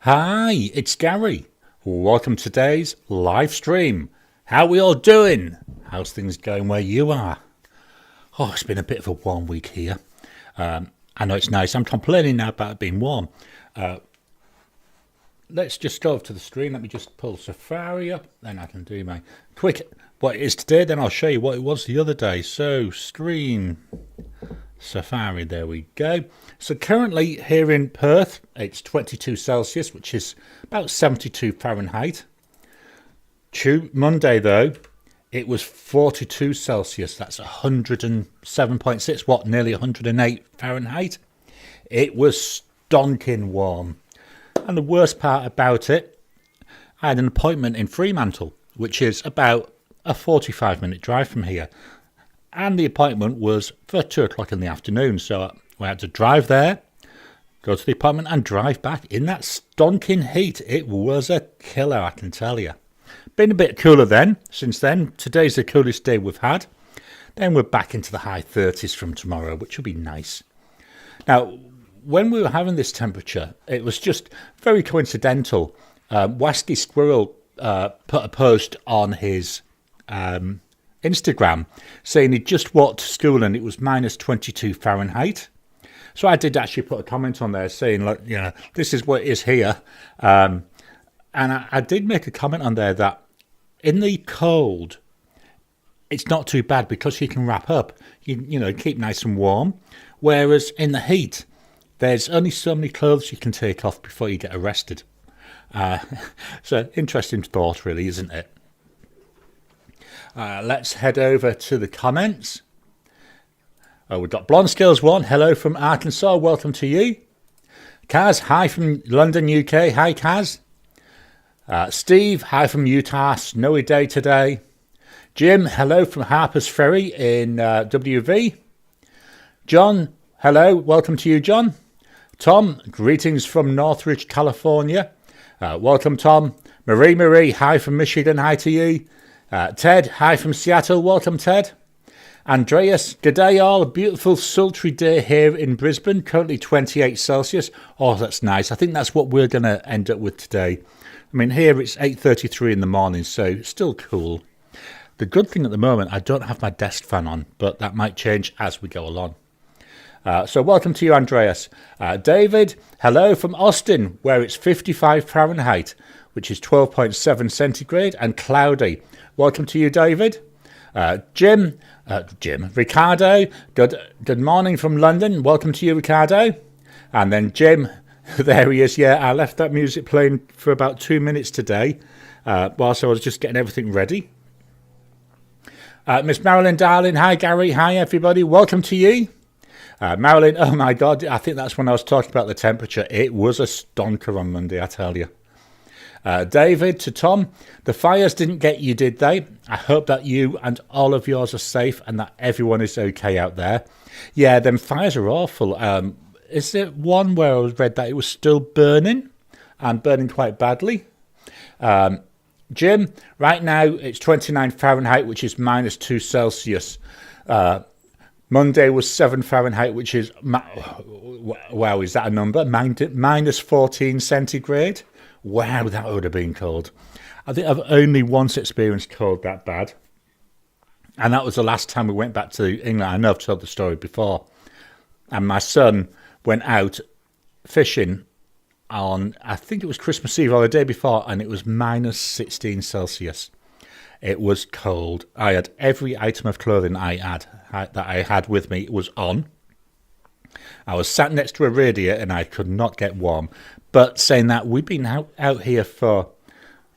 Hi, it's Gary. Welcome to today's live stream. How we all doing? How's things going where you are? Oh, it's been a bit of a warm week here. I know it's nice. I'm complaining now about it being warm. Let's just go over to the screen. Let me just pull Safari up. Then I can do my quick what it is today. Then I'll show you what it was the other day. So, screen, Safari, there we go. So currently here in Perth, it's 22 Celsius, which is about 72 Fahrenheit. Monday, though, it was 42 Celsius. That's 107.6, nearly 108 Fahrenheit. It was stonking warm. And the worst part about it, I had an appointment in Fremantle, which is about a 45-minute drive from here. And the appointment was for 2 o'clock in the afternoon. So we had to drive there, go to the appointment and drive back in that stonking heat. It was a killer, I can tell you. Been a bit cooler since then. Today's the coolest day we've had. Then we're back into the high 30s from tomorrow, which will be nice. Now, when we were having this temperature, it was just very coincidental. Wasky Squirrel put a post on his Instagram saying he just walked to school and it was minus 22 Fahrenheit. So I did actually put a comment on there saying, look, this is what it is here. And I did make a comment on there that in the cold, it's not too bad because you can wrap up, you keep nice and warm. Whereas in the heat, there's only so many clothes you can take off before you get arrested. So interesting thought, really, isn't it? Let's head over to the comments. We've got Blonde Skills 1. Hello from Arkansas. Welcome to you. Kaz, hi from London, UK. Hi, Kaz. Steve, hi from Utah. Snowy day today. Jim, hello from Harper's Ferry in WV. John, hello. Welcome to you, John. Tom, greetings from Northridge, California. Welcome, Tom. Marie, hi from Michigan. Hi to you. Ted, hi from Seattle. Welcome, Ted. Andreas, good day all. A beautiful sultry day here in Brisbane. Currently 28 Celsius. Oh, that's nice. I think that's what we're going to end up with today. I mean, here it's 8:33 in the morning, so still cool. The good thing at the moment, I don't have my desk fan on, but that might change as we go along. So welcome to you, Andreas. David, hello from Austin, where it's 55 Fahrenheit, which is 12.7 centigrade and cloudy. Welcome to you, David. Jim, Ricardo, good morning from London. Welcome to you, Ricardo. And then Jim, there he is. Yeah, I left that music playing for about 2 minutes today whilst I was just getting everything ready. Miss Marilyn, darling. Hi, Gary. Hi, everybody. Welcome to you. Marilyn, oh my God, I think that's when I was talking about the temperature. It was a stonker on Monday, I tell you. David, to Tom, the fires didn't get you, did they? I hope that you and all of yours are safe and that everyone is okay out there. Yeah, them fires are awful. Is it one where I read that it was still burning and burning quite badly? Jim, right now it's 29 Fahrenheit, which is minus 2 Celsius. Monday was 7 Fahrenheit, which is, wow, is that a number? Minus 14 centigrade. Wow, that would have been cold. I think I've only once experienced cold that bad. And that was the last time we went back to England. I know I've told the story before. And my son went out fishing on, I think it was Christmas Eve or the day before, and it was minus 16 Celsius. It was cold. I had every item of clothing that I had with me was on. I was sat next to a radiator and I could not get warm. But saying that, we've been out here for,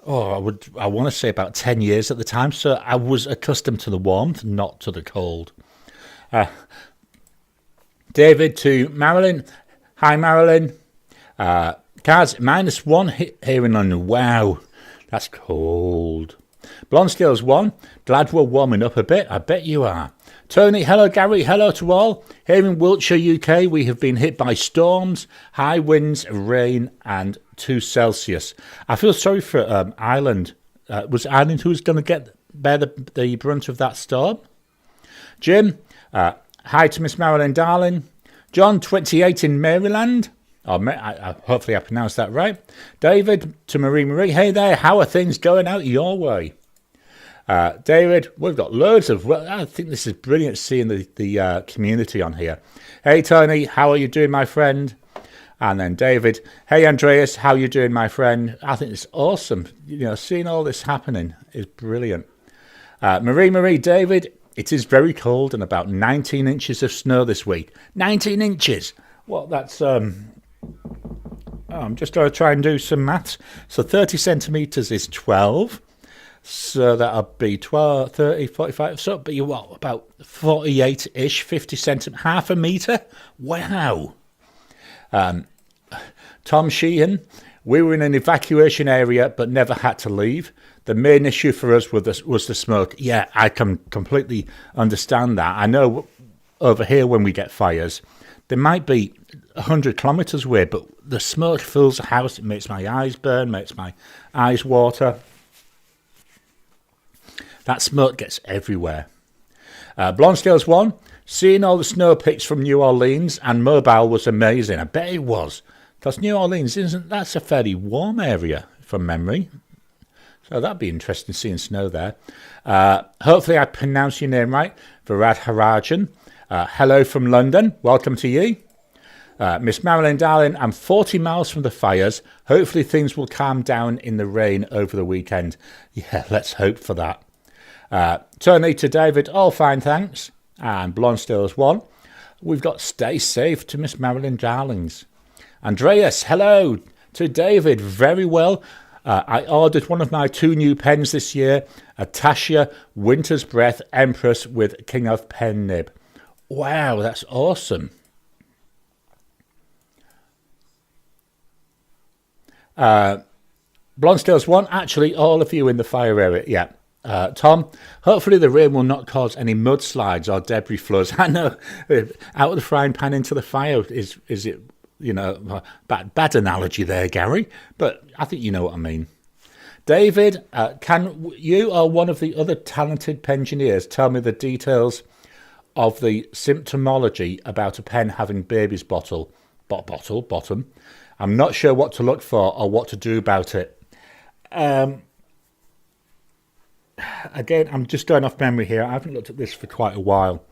I want to say about 10 years at the time. So I was accustomed to the warmth, not to the cold. David, to Marilyn. Hi, Marilyn. Kaz, minus 1 here in London. Wow, that's cold. Blonde Skills 1, glad we're warming up a bit. I bet you are. Tony, hello Gary, hello to all. Here in Wiltshire, UK, we have been hit by storms, high winds, rain and 2 Celsius. I feel sorry for Ireland. Was Ireland who was going to bear the brunt of that storm? Jim, hi to Miss Marilyn, darling. John, 28 in Maryland. Hopefully I pronounced that right. David to Marie. Hey there, how are things going out your way? David, we've got loads of... Well, I think this is brilliant seeing the community on here. Hey, Tony, how are you doing, my friend? And then David, hey, Andreas, how are you doing, my friend? I think it's awesome. Seeing all this happening is brilliant. Marie, David, it is very cold and about 19 inches of snow this week. 19 inches! Well, that's... I'm just going to try and do some maths. So 30 centimetres is 12. So that'll be 12, 30, 45. So it'll be what, about 48-ish, 50 centimetres, half a metre? Wow. Tom Sheehan, we were in an evacuation area but never had to leave. The main issue for us was the smoke. Yeah, I can completely understand that. I know over here when we get fires, they might be 100 kilometres away, but the smoke fills the house. It makes my eyes burn, makes my eyes water. That smoke gets everywhere. Blonsdale's one. Seeing all the snow pics from New Orleans and Mobile was amazing. I bet it was. Because New Orleans, that's a fairly warm area from memory. So that'd be interesting seeing snow there. Hopefully I pronounced your name right. Varad Harajan. Hello from London. Welcome to you. Miss Marilyn Darling, I'm 40 miles from the fires. Hopefully things will calm down in the rain over the weekend. Yeah, let's hope for that. Tony to David, all fine, thanks. And Blonsdale's one. We've got stay safe to Miss Marilyn Darlings. Andreas, hello to David, very well. I ordered one of my 2 new pens this year, a Tasha Winter's Breath Empress with King of Pen nib. Wow, that's awesome. Blonsdale's one, actually all of you in the fire area, yeah. Tom, hopefully the rain will not cause any mudslides or debris flows. I know, out of the frying pan into the fire, is it, bad analogy there, Gary, but I think you know what I mean. David, can you or one of the other talented pengineers tell me the details of the symptomology about a pen having baby's bottom? I'm not sure what to look for or what to do about it. Again, I'm just going off memory here. I haven't looked at this for quite a while.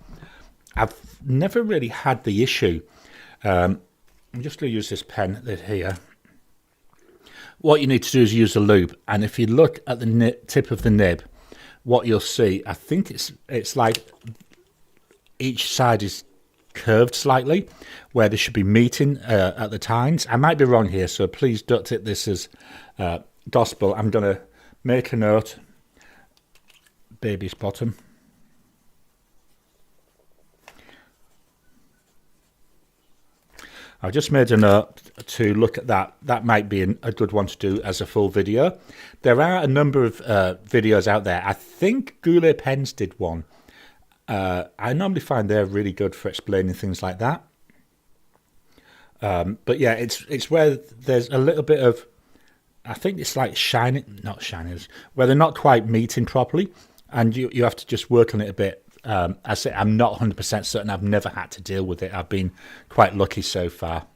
I've never really had the issue. I'm just going to use this pen here. What you need to do is use a loupe, and if you look at the tip of the nib, what you'll see, I think it's like each side is curved slightly, where they should be meeting at the tines. I might be wrong here, so please don't take this as gospel. I'm going to make a note. Baby's bottom. I've just made a note to look at that. That might be a good one to do as a full video. There are a number of videos out there. I think Goulet Pens did one. I normally find they're really good for explaining things like that. But yeah, it's where there's a little bit of, I think it's like not shining, where they're not quite meeting properly, and you have to just work on it a bit. I say I'm not 100% certain. I've never had to deal with it. I've been quite lucky so far.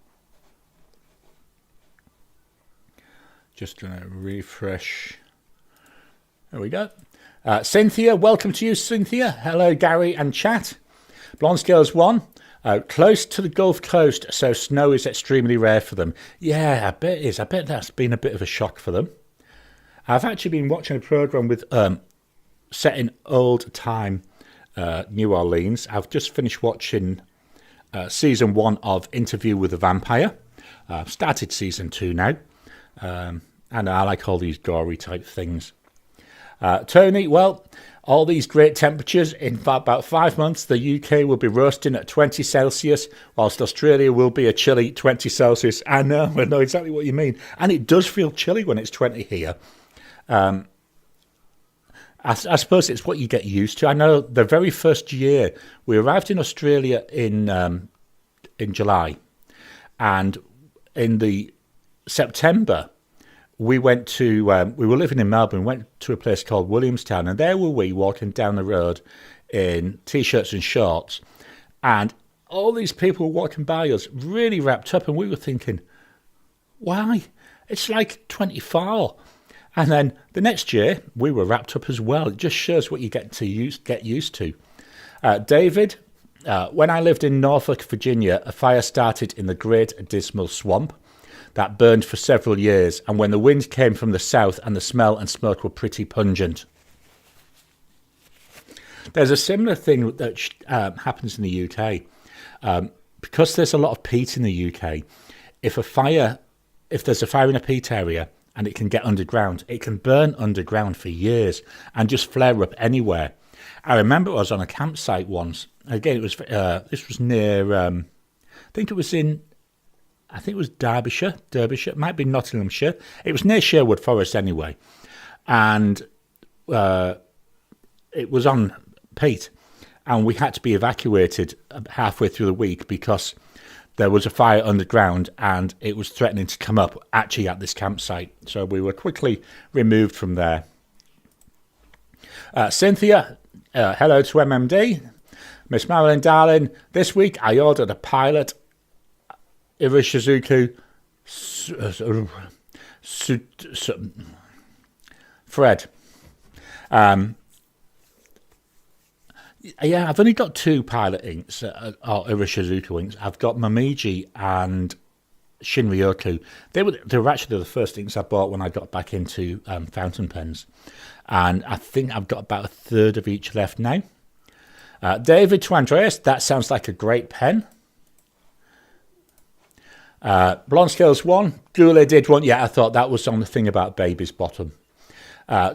Just going to refresh. There we go. Cynthia, welcome to you, Cynthia. Hello, Gary and chat. Blonscales 1. Close to the Gulf Coast, so snow is extremely rare for them. Yeah, I bet it is. I bet that's been a bit of a shock for them. I've actually been watching a program with set in old time New Orleans. I've just finished watching season 1 of Interview with a Vampire. I've started season 2 now. And I like all these gory type things. Tony, well, all these great temperatures, in about 5 months, the UK will be roasting at 20 Celsius, whilst Australia will be a chilly 20 Celsius. I know exactly what you mean. And it does feel chilly when it's 20 here. I suppose it's what you get used to. I know the very first year we arrived in Australia in July, and in the September we went to we were living in Melbourne. Went to a place called Williamstown, and there were we walking down the road in t-shirts and shorts, and all these people were walking by us, really wrapped up, and we were thinking, Why? It's like 24. And then the next year, we were wrapped up as well. It just shows what you get used to. David, when I lived in Norfolk, Virginia, a fire started in the Great Dismal Swamp that burned for several years. And when the wind came from the south and the smell and smoke were pretty pungent. There's a similar thing that happens in the UK. Because there's a lot of peat in the UK, if there's a fire in a peat area and it can get underground, it can burn underground for years and just flare up anywhere. I remember I was on a campsite once. Again, it was this was near. I think it was Derbyshire. It might be Nottinghamshire. It was near Sherwood Forest anyway, and it was on peat, and we had to be evacuated halfway through the week because there was a fire underground and it was threatening to come up actually at this campsite. So we were quickly removed from there. Cynthia, hello to MMD. Miss Marilyn, darling, this week I ordered a Pilot Irishizuku Fred. Yeah, I've only got 2 Pilot inks, or Irishizuku inks. I've got Momiji and Shinryoku. They were actually the first inks I bought when I got back into fountain pens. And I think I've got about a third of each left now. David to Andreas, that sounds like a great pen. Blonde Scales 1, Goulet did one. Yeah, I thought that was on the thing about Baby's Bottom.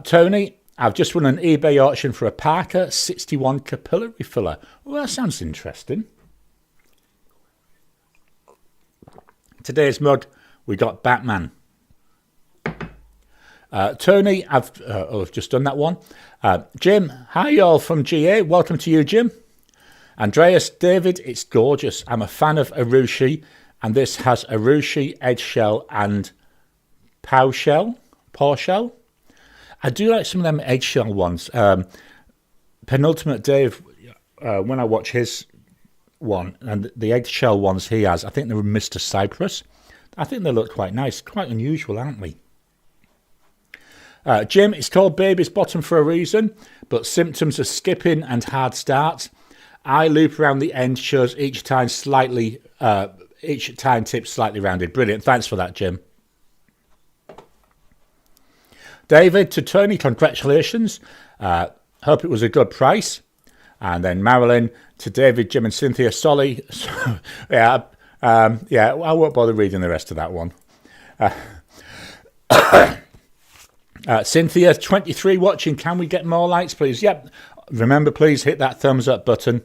Tony, I've just won an eBay auction for a Parker 61 capillary filler. Well, that sounds interesting. Today's mug, we got Batman. Tony, I've just done that one. Jim, hi y'all from GA. Welcome to you, Jim. Andreas, David, it's gorgeous. I'm a fan of Urushi, and this has Urushi, Eggshell, and Paw Shell. I do like some of them eggshell ones. Penultimate Dave, when I watch his one, and the eggshell ones he has, I think they're Mr. Cypress. I think they look quite nice, quite unusual, aren't they? Jim, it's called Baby's Bottom for a reason, but symptoms are skipping and hard starts. Eye loop around the end shows each time tip slightly rounded. Brilliant, thanks for that, Jim. David, to Tony, congratulations. Hope it was a good price. And then Marilyn, to David, Jim and Cynthia, Solly. I won't bother reading the rest of that one. Cynthia, 23 watching. Can we get more likes, please? Yep. Remember, please hit that thumbs up button.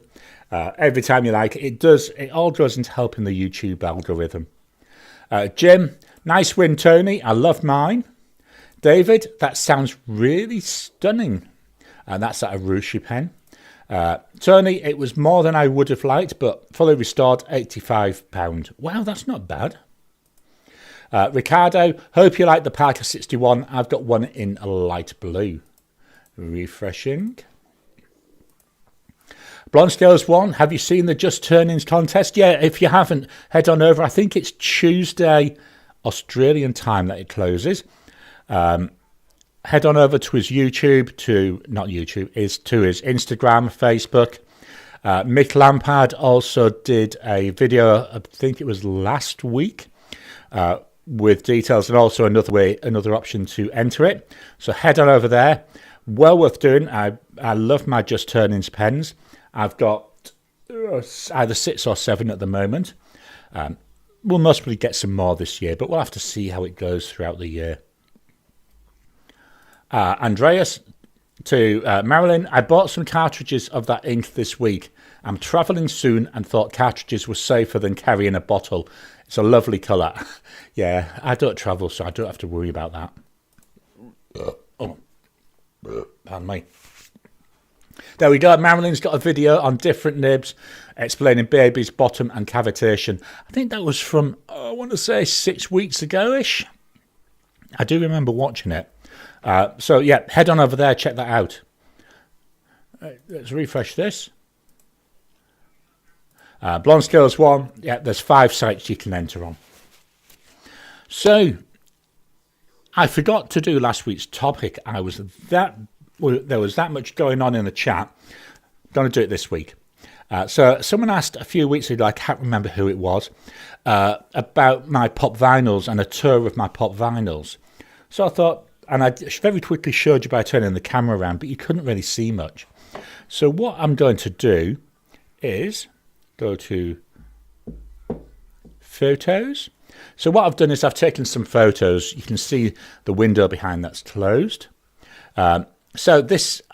Every time you like it, it all goes into helping the YouTube algorithm. Jim, nice win, Tony. I love mine. David, that sounds really stunning. And that's that Urushi pen. Tony, it was more than I would have liked, but fully restored, £85. Wow, that's not bad. Ricardo, hope you like the Parker 61. I've got one in a light blue. Refreshing. Blonde Scales 1, have you seen the Just Turnings contest? Yeah, if you haven't, head on over. I think it's Tuesday, Australian time that it closes. Head on over to his YouTube, to his Instagram, Facebook. Mick Lampard also did a video, I think it was last week, with details and also another option to enter it. So head on over there. Well worth doing. I love my Just Turnings pens. I've got either 6 or 7 at the moment. We'll most probably get some more this year, but we'll have to see how it goes throughout the year. Andreas, to Marilyn, I bought some cartridges of that ink this week. I'm travelling soon and thought cartridges were safer than carrying a bottle. It's a lovely colour. Yeah, I don't travel, so I don't have to worry about that. Pardon me. There we go. Marilyn's got a video on different nibs explaining Baby's Bottom and cavitation. I think that was from, I want to say 6 weeks ago-ish. I do remember watching it. So yeah, head on over there, check that out. Let's refresh this. Blonde Scales 1, yeah, there's 5 sites you can enter on. So I forgot to do last week's topic. There was that much going on in the chat. I'm going to do it this week. So someone asked a few weeks ago, I can't remember who it was, about my pop vinyls and a tour of my pop vinyls. So I thought, and I very quickly showed you by turning the camera around, but you couldn't really see much. So what I'm going to do is go to photos. So what I've done is I've taken some photos. You can see the window behind that's closed. So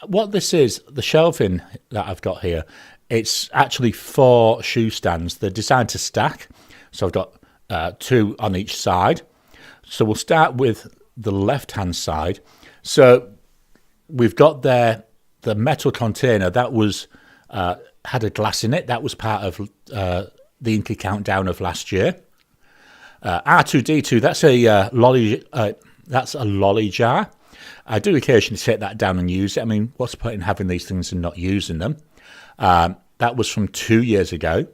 what this is, the shelving that I've got here, it's actually 4 shoe stands. They're designed to stack. So I've got 2 on each side. So we'll start with the left-hand side. So we've got there the metal container that was had a glass in it. That was part of the Inky Countdown of last year. R2D2, that's a lolly jar. I do occasionally take that down and use it. I mean, what's the point in having these things and not using them? That was from 2 years ago.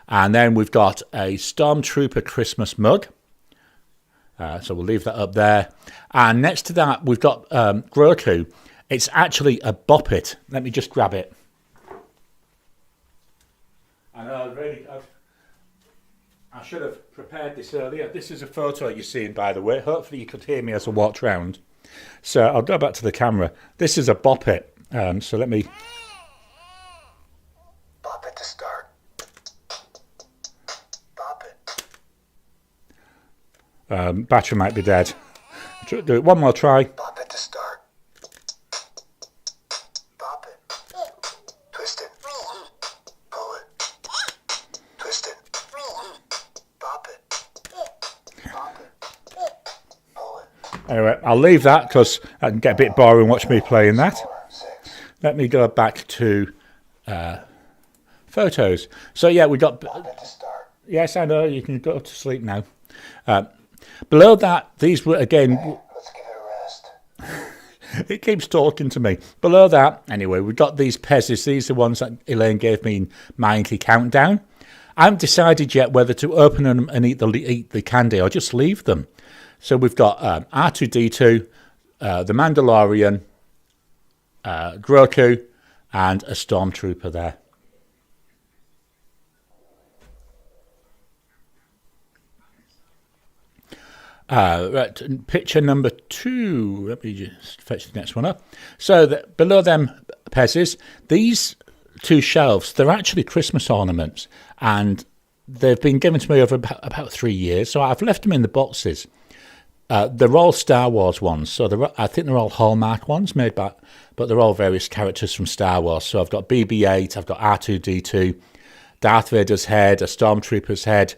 And then we've got a Stormtrooper Christmas mug. So we'll leave that up there. And next to that, we've got Groku. It's actually a Bop It. Let me just grab it. I know, really, I should have prepared this earlier. This is a photo you're seeing, by the way. Hopefully you could hear me as I walked round. So I'll go back to the camera. This is a Bop It. So let me... Bop it to start. Bop it. Battery might be dead. Do it one more try. Bop it to start. Bop it. Twist it. Pull it. Twist it. Bop it. Bop it. Pull it. Anyway, I'll leave that because I can get a bit boring watching me playing that. 4, 6. Let me go back to photos. So yeah, we got... Bop it to start. Yes, I know, you can go to sleep now. Below that, these were, again... Let's give it a rest. It keeps talking to me. Below that, anyway, we've got these Pezzes. These are the ones that Elaine gave me in my Inky Countdown. I haven't decided yet whether to open them and eat the candy or just leave them. So we've got R2D2, the Mandalorian, Groku, and a Stormtrooper there. Right, picture number 2. Let me just fetch the next one up. So below them Pezzes, these 2 shelves, they're actually Christmas ornaments, and they've been given to me over about 3 years. So I've left them in the boxes. They're all Star Wars ones, so I think they're all Hallmark ones made by, but they're all various characters from Star Wars. So I've got BB-8, I've got R2D2, Darth Vader's head, a Stormtrooper's head,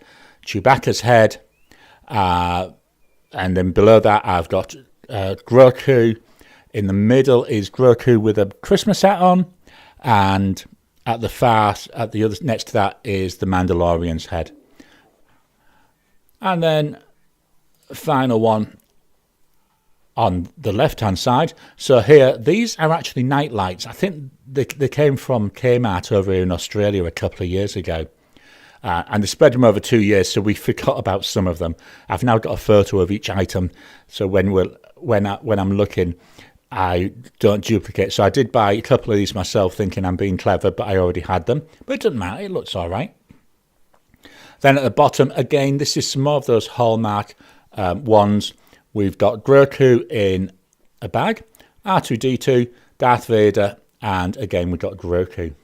Chewbacca's head. And then below that, I've got Groku. In the middle is Groku with a Christmas hat on, and at the other next to that is the Mandalorian's head. And then final one on the left-hand side. So here, these are actually night lights. I think they came from Kmart over here in Australia a couple of years ago. And they spread them over 2 years, so we forgot about some of them. I've now got a photo of each item, so when I'm looking, I don't duplicate. So I did buy a couple of these myself, thinking I'm being clever, but I already had them. But it doesn't matter; it looks all right. Then at the bottom, again, this is some more of those Hallmark ones. We've got Groku in a bag, R2D2, Darth Vader, and again we've got Groku.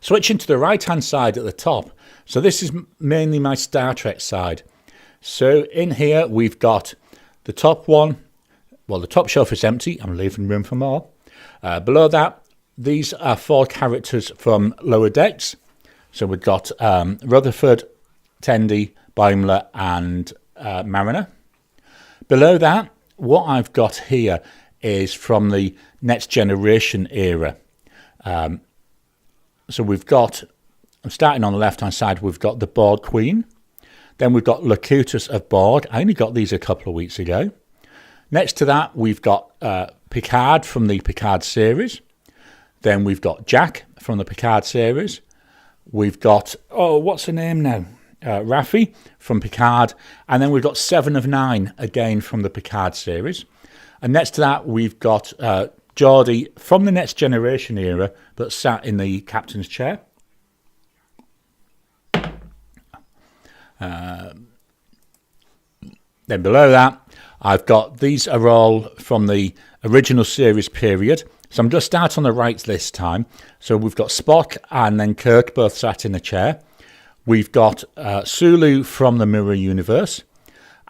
Switching to the right-hand side at the top. So this is mainly my Star Trek side. So in here we've got the top one. Well, the top shelf is empty. I'm leaving room for more. Below that, these are 4 characters from Lower Decks. So we've got Rutherford, Tendi, Boimler, and Mariner. Below that, what I've got here is from the Next Generation era. So we've got, I'm starting on the left-hand side, we've got the Borg Queen. Then we've got Locutus of Borg. I only got these a couple of weeks ago. Next to that, we've got Picard from the Picard series. Then we've got Jack from the Picard series. We've got, what's her name now? Raffi from Picard, and then we've got 7 of 9 again from the Picard series. And next to that, we've got Geordie from the Next Generation era, but sat in the captain's chair. Then below that, I've got, these are all from the original series period. So I'm just out on the right this time. So we've got Spock and then Kirk both sat in a chair. We've got Sulu from the Mirror Universe.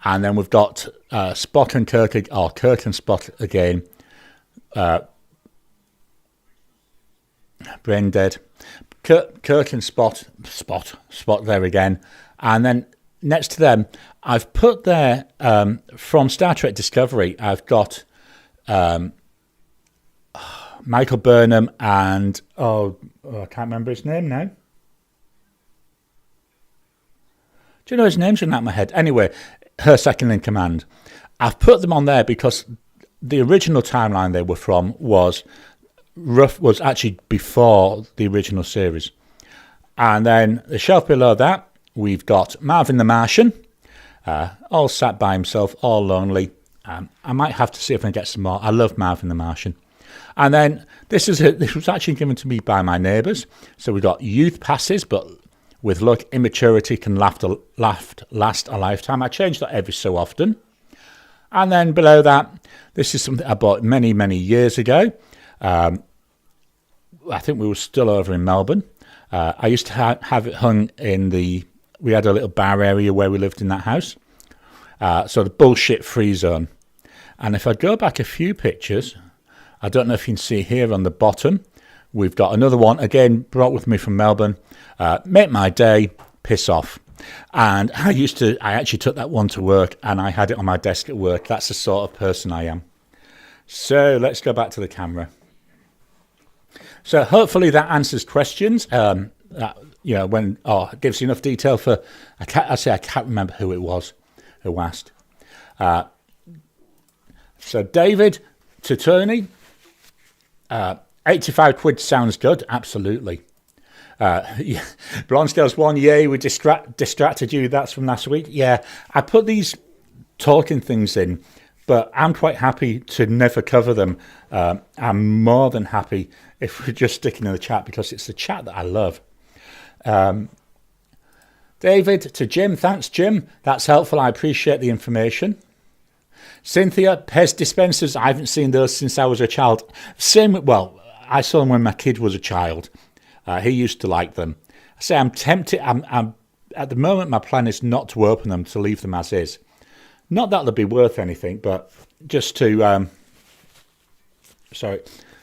And then we've got Spock and Kirk, or Kirk and Spock again. Brain dead. Kirk and Spot there again. And then next to them, I've put there from Star Trek Discovery, I've got Michael Burnham and, I can't remember his name now. Do you know his name's in out of my head? Anyway, her second in command. I've put them on there because the original timeline they were from was actually before the original series. And then the shelf below that, we've got Marvin the Martian, all sat by himself, all lonely. I might have to see if I can get some more. I love Marvin the Martian. And then this was actually given to me by my neighbours. So we've got youth passes, but with luck, immaturity can last a lifetime. I change that every so often. And then below that, this is something I bought many, many years ago. I think we were still over in Melbourne. I used to have it hung in we had a little bar area where we lived in that house. So the bullshit free zone. And if I go back a few pictures, I don't know if you can see here on the bottom, we've got another one, again, brought with me from Melbourne. Make my day, piss off. And I actually took that one to work and I had it on my desk at work. That's the sort of person I am. So let's go back to the camera. So hopefully that answers questions. It gives you enough detail for. I can't remember who it was who asked. So David to Tony, 85 quid sounds good. Absolutely. Blonde Scales 1, yay, we distracted you. That's from last week. Yeah, I put these talking things in, but I'm quite happy to never cover them. I'm more than happy if we're just sticking in the chat because it's the chat that I love. David to Jim, thanks Jim. That's helpful. I appreciate the information. Cynthia, Pez dispensers. I haven't seen those since I was a child. I saw them when my kid was a child. He used to like them. I say I'm tempted. I'm at the moment. My plan is not to open them, to leave them as is. Not that they'll be worth anything, but just to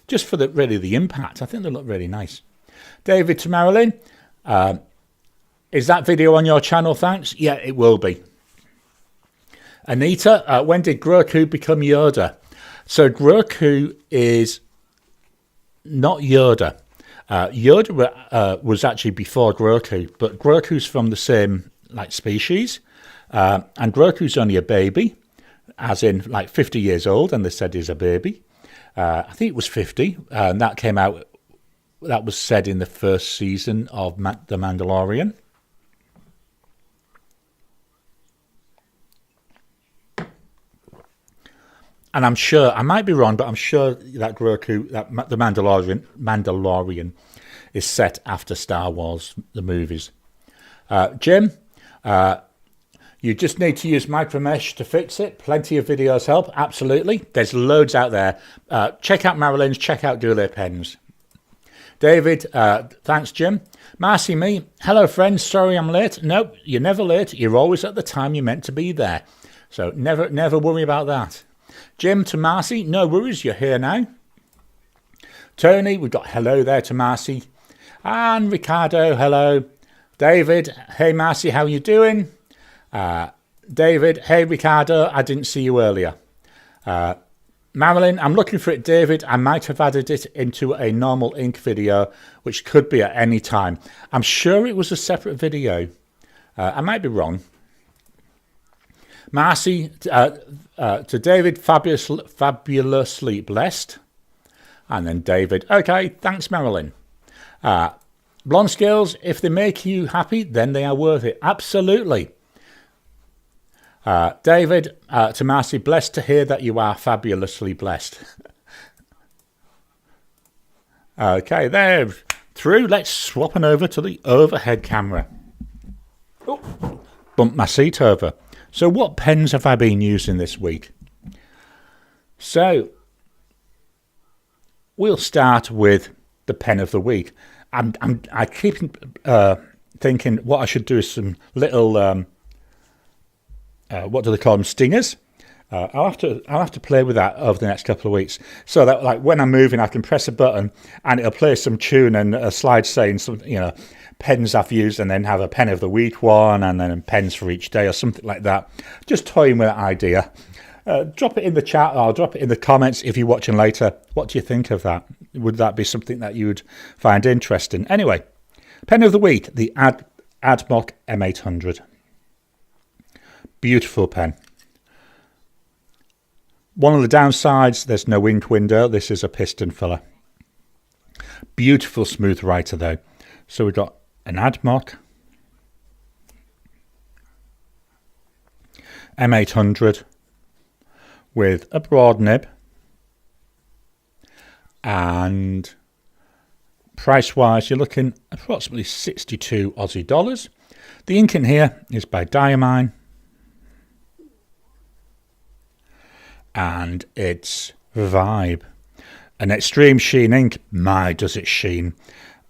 just for the impact. I think they look really nice. David to Marilyn, is that video on your channel? Thanks. Yeah, it will be. Anita, when did Groku become Yoda? So Groku is not Yoda. Yoda was actually before Groku, but Groku's from the same species, and Groku's only a baby, as in 50 years old, and they said he's a baby. I think it was 50, and that came out. That was said in the first season of The Mandalorian. And I'm sure, I might be wrong, but I'm sure that Groku, the Mandalorian is set after Star Wars, the movies. Jim, you just need to use micromesh to fix it. Plenty of videos help, absolutely. There's loads out there. Check out Marilyn's, check out Goulet Pens. David, thanks Jim. Marcy, me, hello friends, sorry I'm late. No, you're never late. You're always at the time you're meant to be there. So never worry about that. Jim to Marcy, no worries, you're here now. Tony, we've got hello there to Marcy. And Ricardo, hello. David, hey Marcy, how you doing? David, hey Ricardo, I didn't see you earlier. Marilyn, I'm looking for it, David. I might have added it into a normal ink video, which could be at any time. I'm sure it was a separate video. I might be wrong. Marcy, to David, fabulously blessed. And then David, okay, thanks, Marilyn. Blonde scales, if they make you happy, then they are worth it. Absolutely. David, to Marcy, blessed to hear that you are fabulously blessed. Okay, there. Through. Let's swap on over to the overhead camera. Oh, bumped my seat over. So what pens have I been using this week? So we'll start with the pen of the week. I keep thinking what I should do is some little what do they call them, stingers. I'll have to play with that over the next couple of weeks, so that like when I'm moving, I can press a button and it'll play some tune and a slide saying some pens I've used, and then have a pen of the week one, and then pens for each day or something like that. Just toying with that idea. Drop it in the chat, or I'll drop it in the comments if you're watching later. What do you think of that? Would that be something that you would find interesting? Anyway, pen of the week, the Admoc M800. Beautiful pen. One of the downsides, there's no ink window. This is a piston filler. Beautiful smooth writer though. So we've got an Admoc M800 with a broad nib, and price wise you're looking approximately 62 Aussie dollars. The ink in here is by Diamine, and it's Vibe, an extreme sheen ink. My, does it sheen.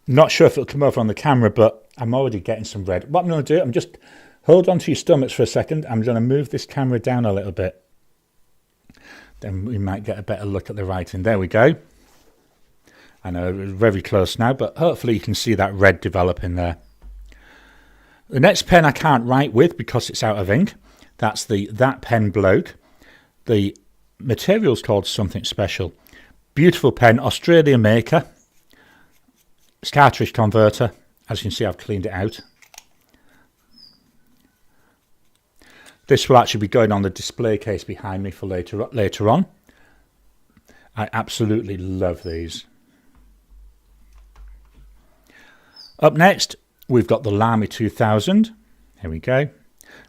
Not sure if it'll come over on the camera, but I'm already getting some red. What I'm going to do, I'm just hold on to your stomachs for a second. I'm going to move this camera down a little bit, then we might get a better look at the writing. There we go. I know it's very close now, but hopefully you can see that red developing there. The next pen I can't write with because it's out of ink. That's the That Pen Bloke. The material's called Something Special. Beautiful pen, Australian maker. It's cartridge converter. As you can see, I've cleaned it out. This will actually be going on the display case behind me for later on. I absolutely love these. Up next, we've got the Lamy 2000. Here we go.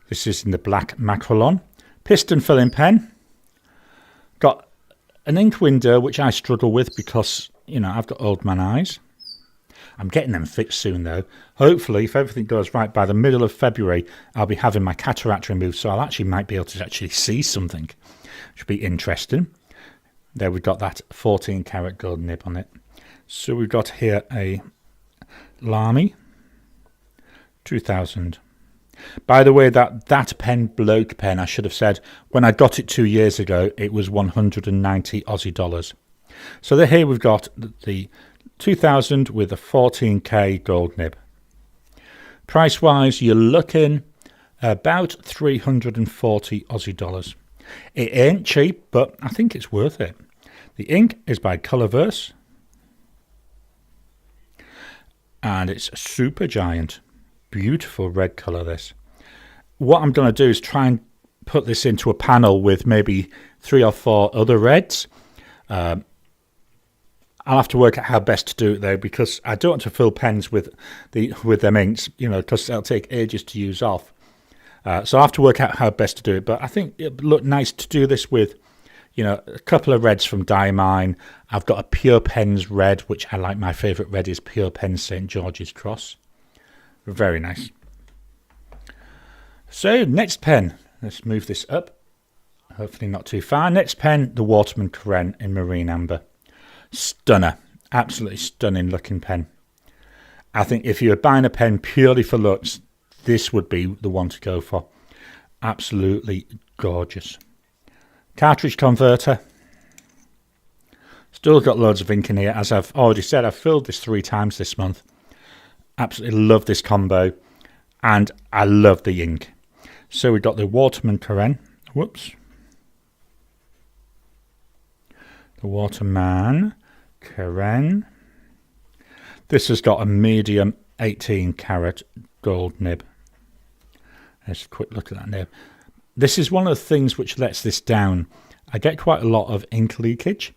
This is in the black Macrolon. Piston filling pen. Got an ink window, which I struggle with because, I've got old man eyes. I'm getting them fixed soon though. Hopefully, if everything goes right, by the middle of February, I'll be having my cataract removed, so might be able to actually see something. Should be interesting. There we've got that 14 karat gold nib on it. So we've got here a Lamy 2000. By the way, that pen bloke pen, I should have said, when I got it 2 years ago, it was 190 Aussie dollars. So here we've got the 2000 with a 14k gold nib. Price wise, you're looking about 340 Aussie dollars. It ain't cheap, but I think it's worth it. The ink is by Colourverse, and it's a super giant. Beautiful red colour this. What I'm going to do is try and put this into a panel with maybe 3 or 4 other reds. I'll have to work out how best to do it though, because I don't want to fill pens with them inks, because they'll take ages to use off. So I'll have to work out how best to do it. But I think it would look nice to do this with, a couple of reds from Diamine. I've got a Pure Pens red, which I like. My favourite red is Pure Pens St. George's Cross. Very nice. So next pen, let's move this up. Hopefully not too far. Next pen, the Waterman Karen in Marine Amber. Stunner. Absolutely stunning looking pen. I think if you were buying a pen purely for looks, this would be the one to go for. Absolutely gorgeous. Cartridge converter. Still got loads of ink in here. As I've already said, I've filled this 3 times this month. Absolutely love this combo, and I love the ink. So we've got the Waterman Karen. Whoops. The Waterman Karen. This has got a medium 18 karat gold nib. Let's have a quick look at that nib. This is one of the things which lets this down. I get quite a lot of ink leakage.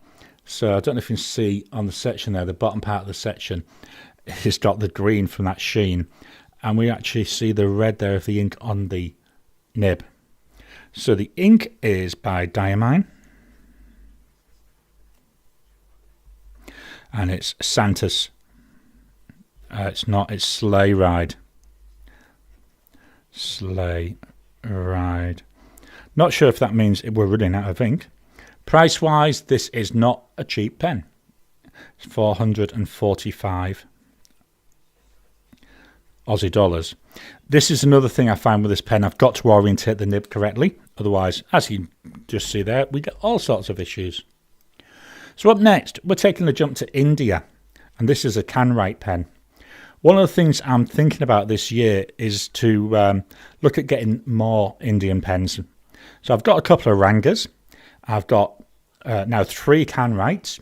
So I don't know if you can see on the section there, the bottom part of the section. it's got the green from that sheen, and we actually see the red there of the ink on the nib. So the ink is by Diamine, and it's Santa's. It's not, it's Sleigh Ride. Sleigh Ride. Not sure if that means we're running out of ink. Price wise, this is not a cheap pen. It's 445 Aussie dollars. This is another thing I find with this pen. I've got to orientate the nib correctly. Otherwise, as you just see there, we get all sorts of issues. So up next, we're taking a jump to India. And this is a Canwrite pen. One of the things I'm thinking about this year is to look at getting more Indian pens. So I've got a couple of Rangas. I've got now 3 Canwrites.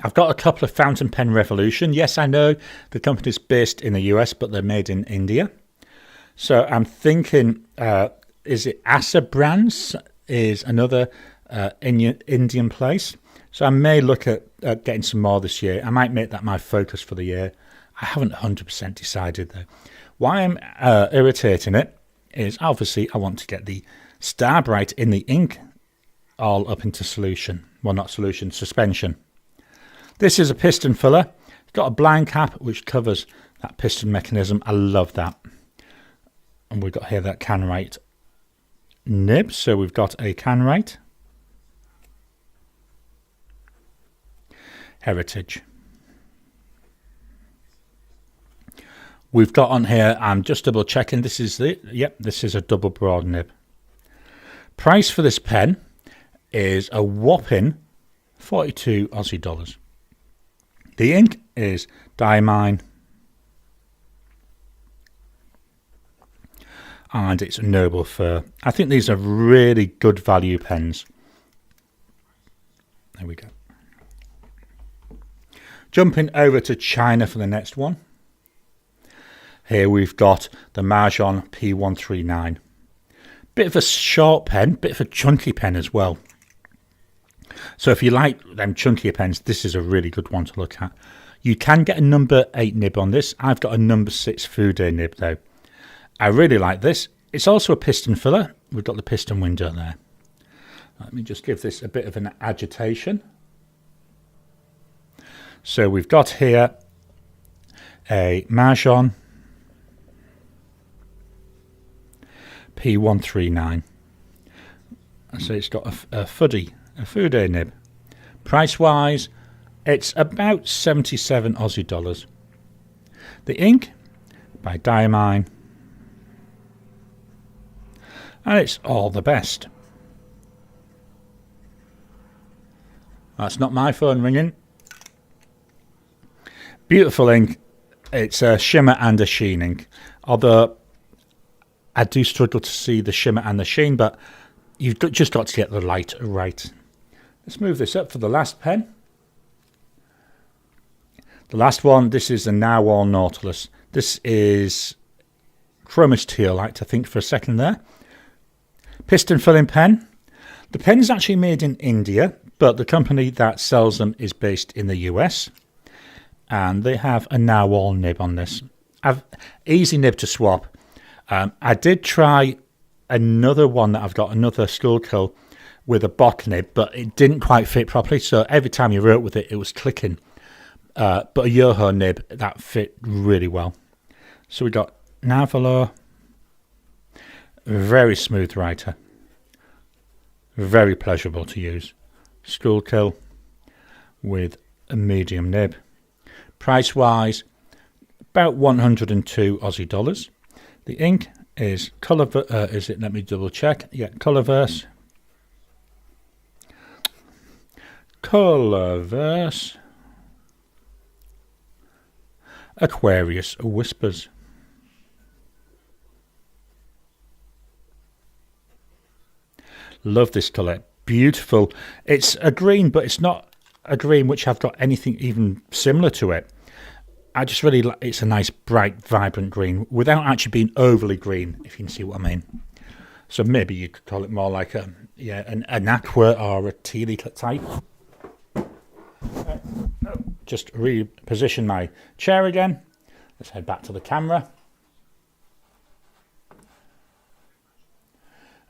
I've got a couple of Fountain Pen Revolution. Yes, I know the company's based in the US, but they're made in India. So I'm thinking, is it Asa Brands is another Indian place. So I may look at getting some more this year. I might make that my focus for the year. I haven't 100% decided though. Why I'm irritating it is obviously I want to get the Starbright in the ink all up into solution. Well, not solution, suspension. This is a piston filler. It's got a blind cap which covers that piston mechanism. I love that. And we've got here that Canwrite nib. So we've got a Canwrite Heritage. We've got on here, I'm just double checking, this is this is a double broad nib. Price for this pen is a whopping 42 Aussie dollars. The ink is Diamine, and it's a Noble Fur. I think these are really good value pens. There we go. Jumping over to China for the next one. Here we've got the Marjon P139. Bit of a short pen, bit of a chunky pen as well. So if you like them chunkier pens, this is a really good one to look at. You can get a number 8 nib on this. I've got a number 6 Fude nib though. I really like this. It's also a piston filler. We've got the piston window there. Let me just give this a bit of an agitation. So we've got here a Marjon P139. So it's got a Fude nib. Price wise, it's about 77 Aussie dollars. The ink by Diamine, and it's all the best. That's not my phone ringing. Beautiful ink. It's a shimmer and a sheen ink, although I do struggle to see the shimmer and the sheen, but you've just got to get the light right. Let's move this up for the last pen. The last one, this is the Narwhal Nautilus. This is Chromis Teolite, I think, for a second there. Piston filling pen. The pen is actually made in India, but the company that sells them is based in the US. And they have a Narwhal nib on this. Easy nib to swap. I did try another one that I've got, another Skullkill with a Bock nib, but it didn't quite fit properly. So every time you wrote with it, it was clicking. But a Yoho nib, that fit really well. So we got Navalo, very smooth writer, very pleasurable to use. Skullkill with a medium nib. Price wise, about 102 Aussie dollars. The ink is Colorverse. Let me double check. Yeah, Colorverse. Colorverse. Aquarius Whispers. Love this colour. Beautiful. It's a green, but it's not a green which I've got anything even similar to it. I just really like, it's a nice bright vibrant green without actually being overly green, if you can see what I mean. So maybe you could call it more like an aqua or a tealy type. just reposition my chair again. Let's head back to the camera.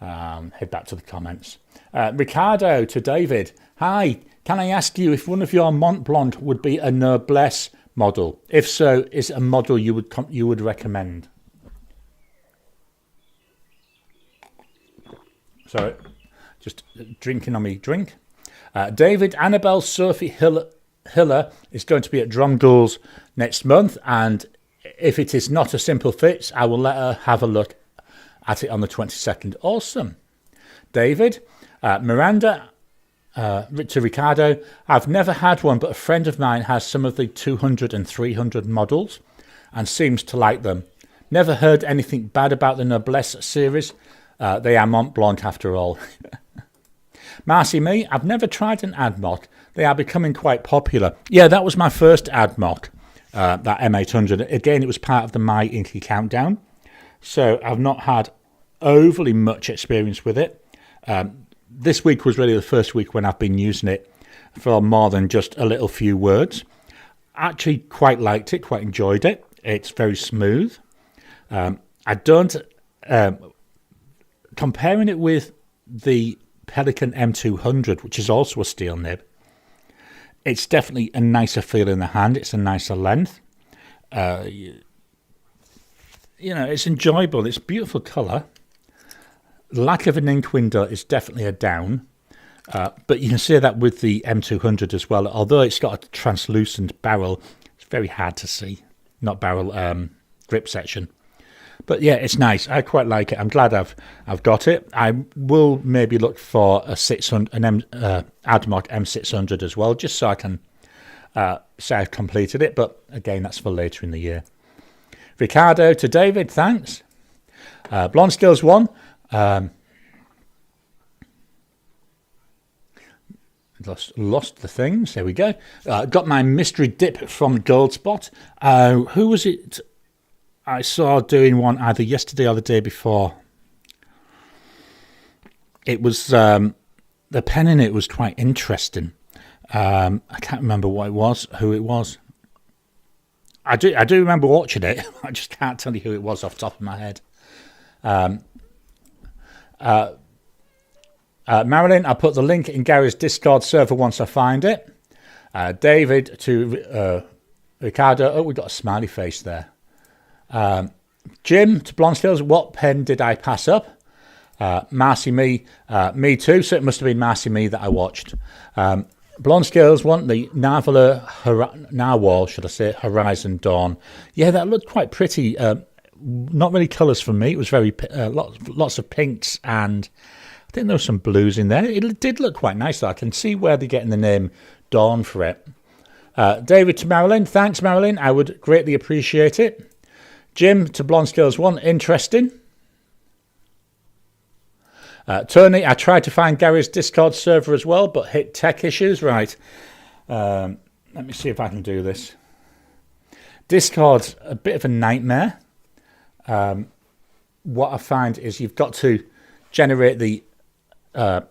Head back to the comments. Ricardo to David. Hi, can I ask you if one of your Mont Blanc would be a Noblesse model? If so, is it a model you would recommend? Sorry, just drinking on me drink. David, Annabelle Sophie Hiller is going to be at Dromgoole next month, and if it is not a simple fit, I will let her have a look at it on the 22nd. Awesome. David, Miranda to Ricardo, I've never had one, but a friend of mine has some of the 200 and 300 models and seems to like them. Never heard anything bad about the Noblesse series. They are Mont Blanc after all. Marcy Me, I've never tried an AdMock. They are becoming quite popular. Yeah, that was my first AdMock, that M800. Again, it was part of the My Inky Countdown. So I've not had overly much experience with it. This week was really the first week when I've been using it for more than just a little few words. Actually quite liked it, quite enjoyed it. It's very smooth. I don't... comparing it with the Pelican M200, which is also a steel nib, it's definitely a nicer feel in the hand. It's a nicer length. You know, it's enjoyable. It's beautiful colour. Lack of an ink window is definitely a down. But you can see that with the M200 as well. Although it's got a translucent barrel, it's very hard to see. Not barrel, grip section. But yeah, it's nice. I quite like it. I'm glad I've got it. I will maybe look for a 600, an AdMock M600 as well, just so I can say I've completed it. But again, that's for later in the year. Ricardo to David, thanks. Blonde Skills 1. Lost the things. There we go. Got my mystery dip from Goldspot. Who was it I saw doing one either yesterday or the day before? It was the pen in it was quite interesting. I can't remember what it was, who it was. I do remember watching it. I just can't tell you who it was off the top of my head. Marilyn, I'll put the link in Gary's Discord server once I find it. David to Ricardo. Oh, we got a smiley face there. Jim to Blonde Skills. What pen did I pass up? Marcy Me. Me too. So it must have been Marcy Me that I watched. Blonde Skills want the Narwhal, should I say, Horizon Dawn. Yeah, that looked quite pretty. Not really colours for me. It was very lots of pinks, and I think there was some blues in there. It did look quite nice, though. I can see where they're getting the name Dawn for it. David to Marilyn. Thanks, Marilyn. I would greatly appreciate it. Jim to Blonde Skills 1. Interesting. Tony, I tried to find Gary's Discord server as well, but hit tech issues. Right. Let me see if I can do this. Discord's a bit of a nightmare. What I find is you've got to generate the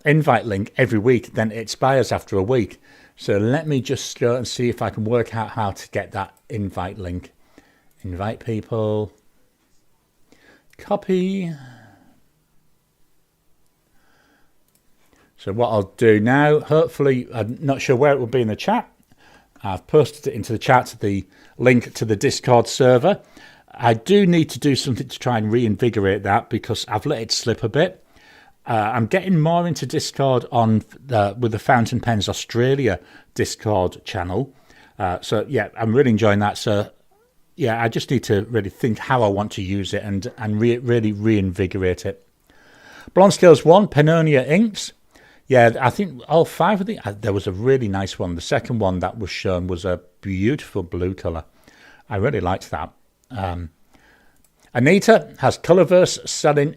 invite link every week, then it expires after a week. So let me just go and see if I can work out how to get that invite link. Invite people. Copy. So what I'll do now, hopefully, I'm not sure where it will be in the chat. I've posted it into the chat, the link to the Discord server. I do need to do something to try and reinvigorate that because I've let it slip a bit. I'm getting more into Discord on with the Fountain Pens Australia Discord channel. So yeah, I'm really enjoying that. So yeah, I just need to really think how I want to use it and really reinvigorate it. Blonde Skills 1, Pannonia Inks. Yeah, I think all 5 of the... there was a really nice one. The second one that was shown was a beautiful blue colour. I really liked that. Anita has Colourverse selling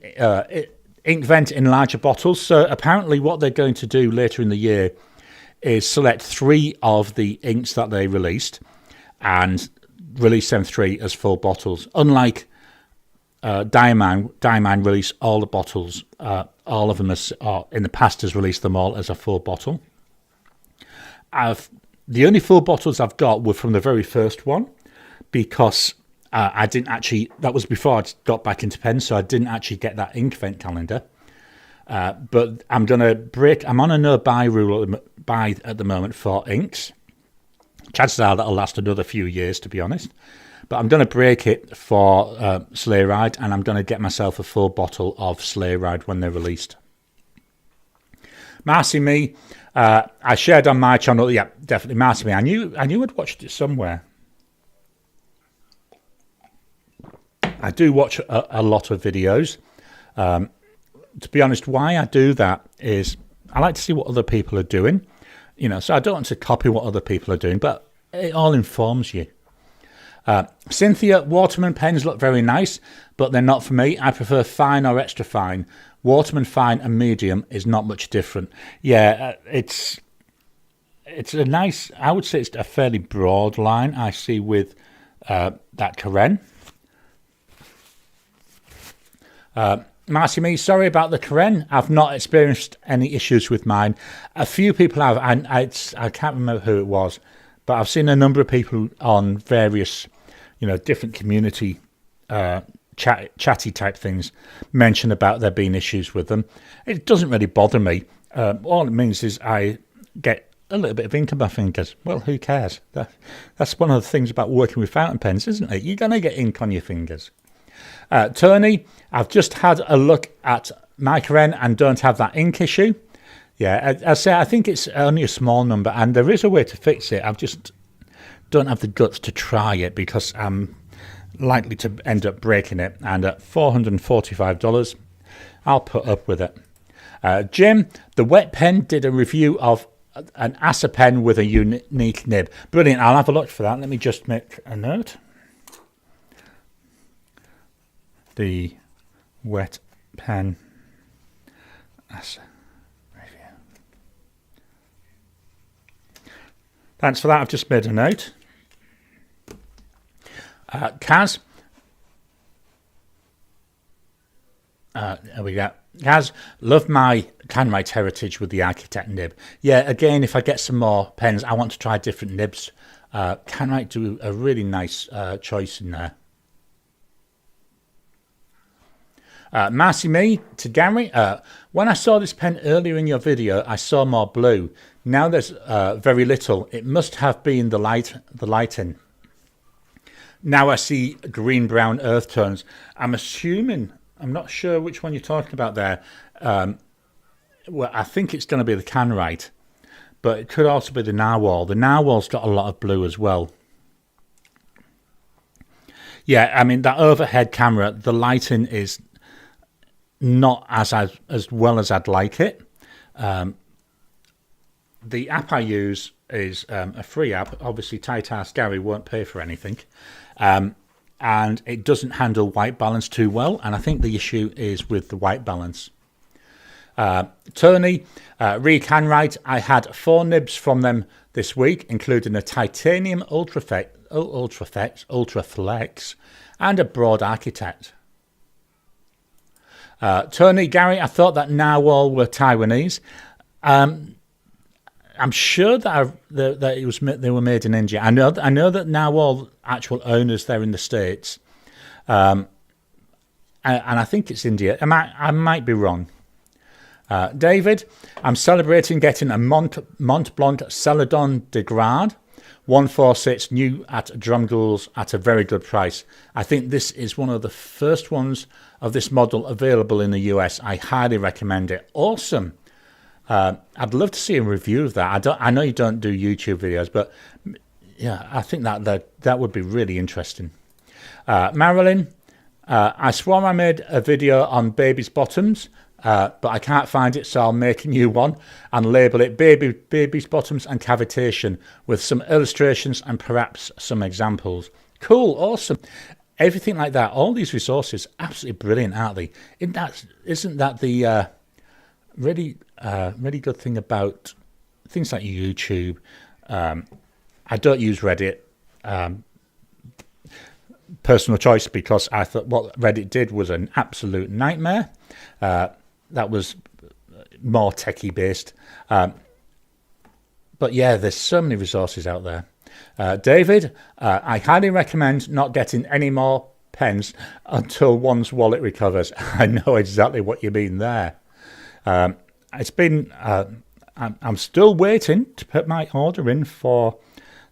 Inkvent in larger bottles. So apparently what they're going to do later in the year is select 3 of the inks that they released and release them 3 as full bottles. Unlike Diamond release all the bottles, all of them in the past has released them all as a full bottle. The only full bottles I've got were from the very first one, because I didn't actually, that was before I got back into pens, so I didn't actually get that ink vent calendar. But I'm going to break, I'm on a no buy rule at the moment for inks. Chances are that'll last another few years, to be honest. But I'm going to break it for Sleigh Ride, and I'm going to get myself a full bottle of Sleigh Ride when they're released. Marcy Me, I shared on my channel. Yeah, definitely Marcy Me. I knew I'd watched it somewhere. I do watch a lot of videos. To be honest, why I do that is I like to see what other people are doing. You know, so I don't want to copy what other people are doing, but it all informs you. Cynthia, Waterman pens look very nice, but they're not for me. I prefer fine or extra fine. Waterman fine and medium is not much different. Yeah, it's a nice, I would say it's a fairly broad line I see with that Karen. Marcy Me, sorry about the Karen. I've not experienced any issues with mine. A few people have, and I can't remember who it was, but I've seen a number of people on various, different community chatty type things mention about there being issues with them. It doesn't really bother me. All it means is I get a little bit of ink on my fingers. Well, who cares? That's one of the things about working with fountain pens, isn't it? You're going to get ink on your fingers. Tony, I've just had a look at my Karen and don't have that ink issue. Yeah, I think it's only a small number, and there is a way to fix it. I just don't have the guts to try it because I'm likely to end up breaking it. And at $445, I'll put up with it. Jim, the Wet Pen did a review of an Asa pen with a unique nib. Brilliant. I'll have a look for that. Let me just make a note. The Wet Pen Asa review. Thanks for that. I've just made a note. Kaz. There we go. Kaz, love my Canwright heritage with the Architect nib. Yeah, again, if I get some more pens, I want to try different nibs. Canwright do a really nice choice in there. Marcy Me to Garry. When I saw this pen earlier in your video, I saw more blue. Now there's very little. It must have been the lighting. Now I see green, brown earth tones. I'm assuming, I'm not sure which one you're talking about there. Well, I think it's going to be the Canwright, but it could also be the Narwhal. The Narwhal's got a lot of blue as well. Yeah, I mean, that overhead camera, the lighting is not as well as I'd like it. The app I use is a free app. Obviously, Tight Ass Garry won't pay for anything. And it doesn't handle white balance too well. And I think the issue is with the white balance. Tony, Canwright, I had 4 nibs from them this week, including a titanium Ultraflex, and a broad Architect. Tony, Garry, I thought that Narwhal were Taiwanese. I'm sure that they were made in India. I know that Narwhal actual owners there in the States, and I think it's India. I might be wrong. David, I'm celebrating getting a Mont Blanc Celadon de Grade 146 new at Drumgools at a very good price. I think this is one of the first ones of this model available in the US. I highly recommend it. Awesome. I'd love to see a review of that. I know you don't do YouTube videos, but yeah, I think that would be really interesting. Marilyn, I swore I made a video on baby's bottoms, but I can't find it, so I'll make a new one and label it baby's bottoms and cavitation with some illustrations and perhaps some examples. Cool, awesome. Everything like that, all these resources, absolutely brilliant, aren't they? Isn't that the really good thing about things like YouTube? I don't use Reddit. Personal choice, because I thought what Reddit did was an absolute nightmare. That was more techie based. But But yeah, there's so many resources out there. David, I highly recommend not getting any more pens until one's wallet recovers. I know exactly what you mean there. It's been, I'm still waiting to put my order in for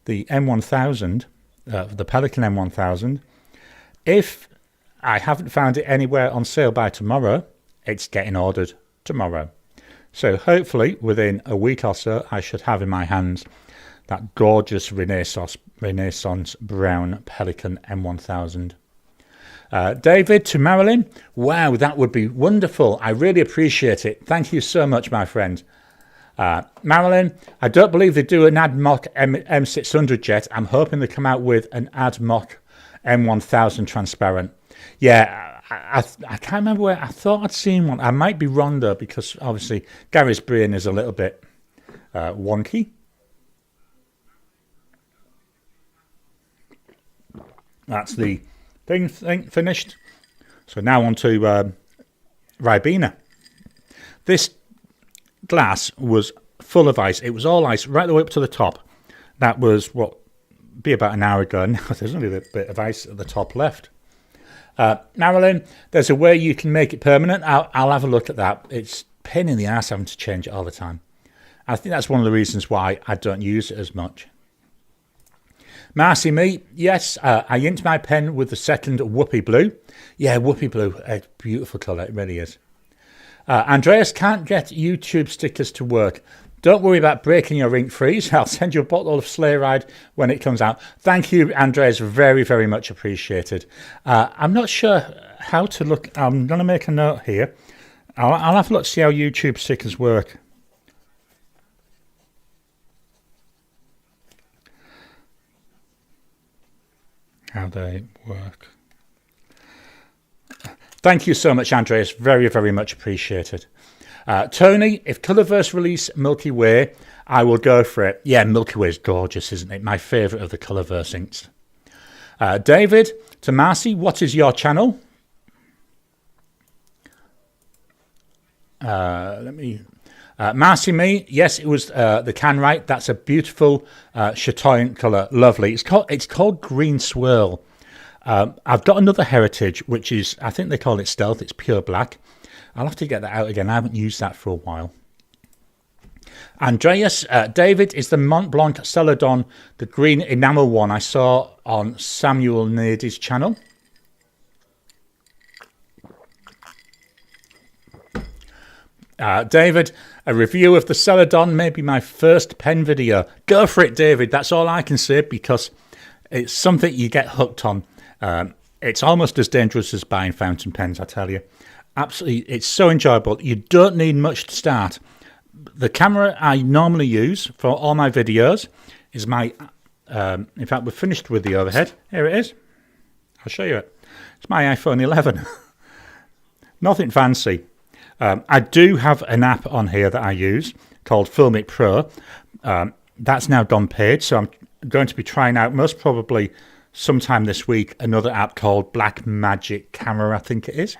the M1000, the Pelican M1000. If I haven't found it anywhere on sale by tomorrow, it's getting ordered tomorrow. So hopefully within a week or so, I should have in my hands that gorgeous Renaissance brown Pelican M1000. David, to Marilyn, wow, that would be wonderful. I really appreciate it. Thank you so much, my friend. Marilyn, I don't believe they do an AdMock M600 yet. I'm hoping they come out with an AdMock M1000 transparent. Yeah, I can't remember where. I thought I'd seen one. I might be wrong though, because obviously Gary's brain is a little bit wonky. That's the thing finished. So now on to Ribena. This glass was full of ice. It was all ice right the way up to the top. That was what be about an hour ago. Now there's only a bit of ice at the top left. Marilyn, there's a way you can make it permanent. I'll have a look at that. It's a pain in the ass having to change it all the time. I think that's one of the reasons why I don't use it as much. Marcy me, yes, I inked my pen with the second Whoopie Blue. Yeah, Whoopie Blue, a beautiful colour, it really is. Andreas can't get YouTube stickers to work. Don't worry about breaking your ink freeze. I'll send you a bottle of Sleigh Ride when it comes out. Thank you, Andreas. Very, very much appreciated. I'm not sure how to look. I'm going to make a note here. I'll have a look, see how YouTube stickers work. How they work. Thank you so much, Andreas. Very, very much appreciated. Tony, if Colourverse release Milky Way, I will go for it. Yeah, Milky Way is gorgeous, isn't it? My favourite of the Colourverse inks. David, to Marcy, what is your channel? Marcy me, yes, it was the Canwright. That's a beautiful chatoyant colour. Lovely. It's called Green Swirl. I've got another Heritage, which is, I think they call it Stealth. It's pure black. I'll have to get that out again. I haven't used that for a while. Andreas, David is the Mont Blanc Celadon, the green enamel one I saw on Samuel Nady's channel. David, a review of the Celadon may be my first pen video. Go for it, David. That's all I can say, because it's something you get hooked on. It's almost as dangerous as buying fountain pens, I tell you. Absolutely, it's so enjoyable. You don't need much to start. The camera I normally use for all my videos is my, in fact, we're finished with the overhead. Here it is. I'll show you it. It's my iPhone 11. Nothing fancy. I do have an app on here that I use called Filmic Pro. That's now gone paid, so I'm going to be trying out, most probably sometime this week, another app called Black Magic Camera, I think it is.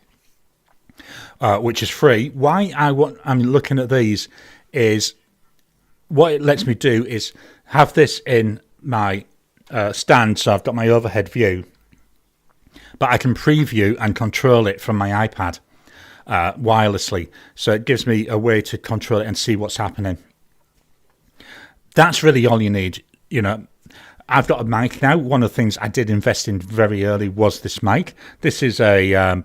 Which is free. Why I'm looking at these is what it lets me do is have this in my stand, so I've got my overhead view, but I can preview and control it from my iPad wirelessly, so it gives me a way to control it and see what's happening. That's really all you need. You know, I've got a mic now. One of the things I did invest in very early was this mic. This is a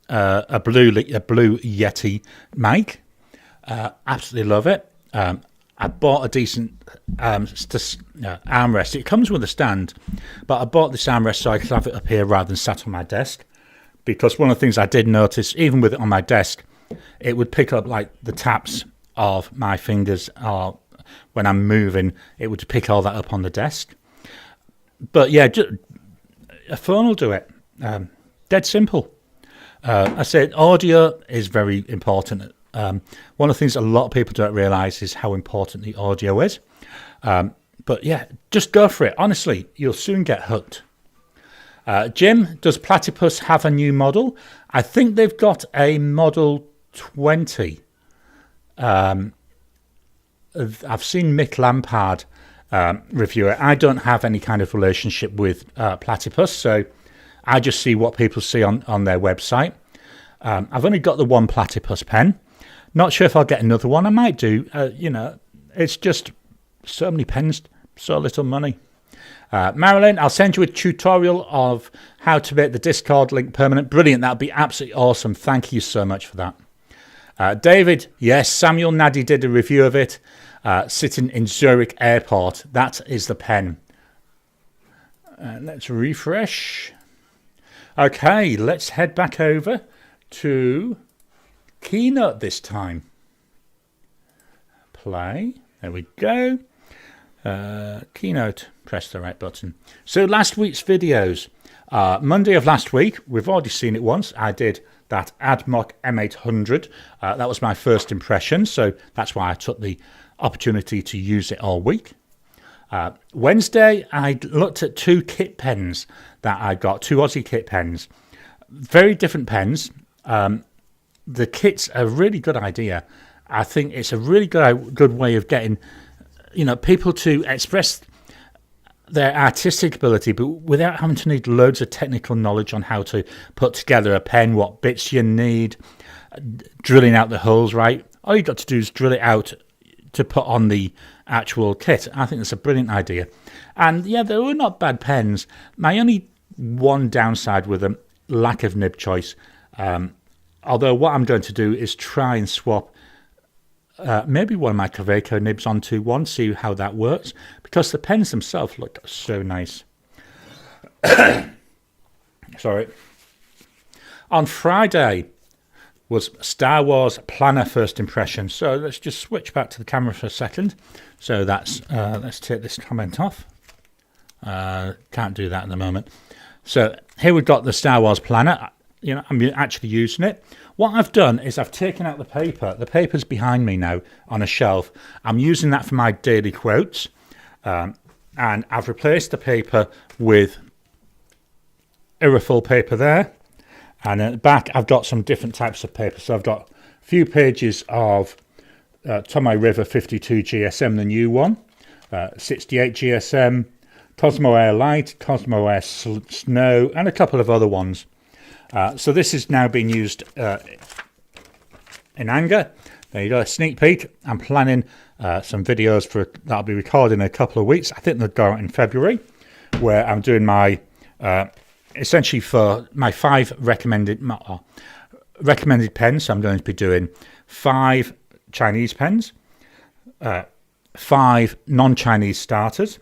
blue Yeti mic. Absolutely love it. I bought a decent armrest. It comes with a stand, but I bought this armrest so I could have it up here rather than sat on my desk, because one of the things I did notice, even with it on my desk, it would pick up like the taps of my fingers, or when I'm moving, it would pick all that up on the desk. But yeah, a phone will do it. Dead simple. I said audio is very important. One of the things a lot of people don't realise is how important the audio is. But yeah, just go for it. Honestly, you'll soon get hooked. Jim, does Platypus have a new model? I think they've got a Model 20. I've seen Mick Lampard review it. I don't have any kind of relationship with Platypus, so I just see what people see on their website. I've only got the one Platypus pen. Not sure if I'll get another one. I might do. It's just so many pens, so little money. Marilyn, I'll send you a tutorial of how to make the Discord link permanent. Brilliant. That'd be absolutely awesome. Thank you so much for that. David, yes, Samuel Naddy did a review of it, sitting in Zurich Airport. That is the pen. Let's refresh. Okay, let's head back over to Keynote this time. Play. There we go. Keynote. Press the right button. So last week's videos. Monday of last week, we've already seen it once. I did that AdMock M800. That was my first impression, so that's why I took the opportunity to use it all week. Wednesday, I looked at two kit pens that I got, two Aussie kit pens. Very different pens. The kit's a really good idea. I think it's a really good way of getting, people to express their artistic ability, but without having to need loads of technical knowledge on how to put together a pen, what bits you need, drilling out the holes right. All you've got to do is drill it out to put on the actual kit. I think that's a brilliant idea. And yeah, they were not bad pens. My only one downside with them, lack of nib choice. Although what I'm going to do is try and swap maybe one of my Kaweco nibs onto one, see how that works, because the pens themselves look so nice. Sorry. On Friday was Star Wars Planner First Impression. So let's just switch back to the camera for a second. So that's let's take this comment off. Can't do that at the moment. So here we've got the Star Wars Planner. I'm actually using it. What I've done is I've taken out the paper. The paper's behind me now on a shelf. I'm using that for my daily quotes. And I've replaced the paper with Irrefull paper there. And at the back, I've got some different types of paper. So I've got a few pages of Tomoe River 52 GSM, the new one. 68 GSM, Cosmo Air Light, Cosmo Air Snow, and a couple of other ones. So this is now being used in anger. There you go, a sneak peek. I'm planning some videos that I'll be recording in a couple of weeks. I think they'll go out in February, where I'm doing my essentially for my 5 recommended pens. So I'm going to be doing 5 Chinese pens, 5 non-Chinese starters,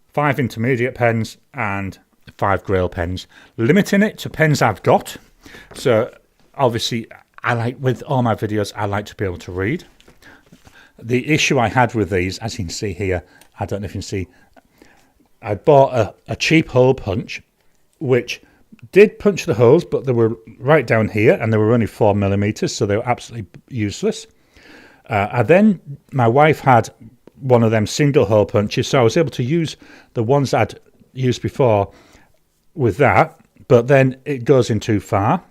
5 intermediate pens, and 5 Grail pens, limiting it to pens I've got. So obviously, with all my videos, I like to be able to read. The issue I had with these, as you can see here, I don't know if you can see, I bought a cheap hole punch, which did punch the holes, but they were right down here, and they were only 4mm, so they were absolutely useless. And then my wife had one of them single hole punches, so I was able to use the ones I'd used before with that, but then it goes in too far.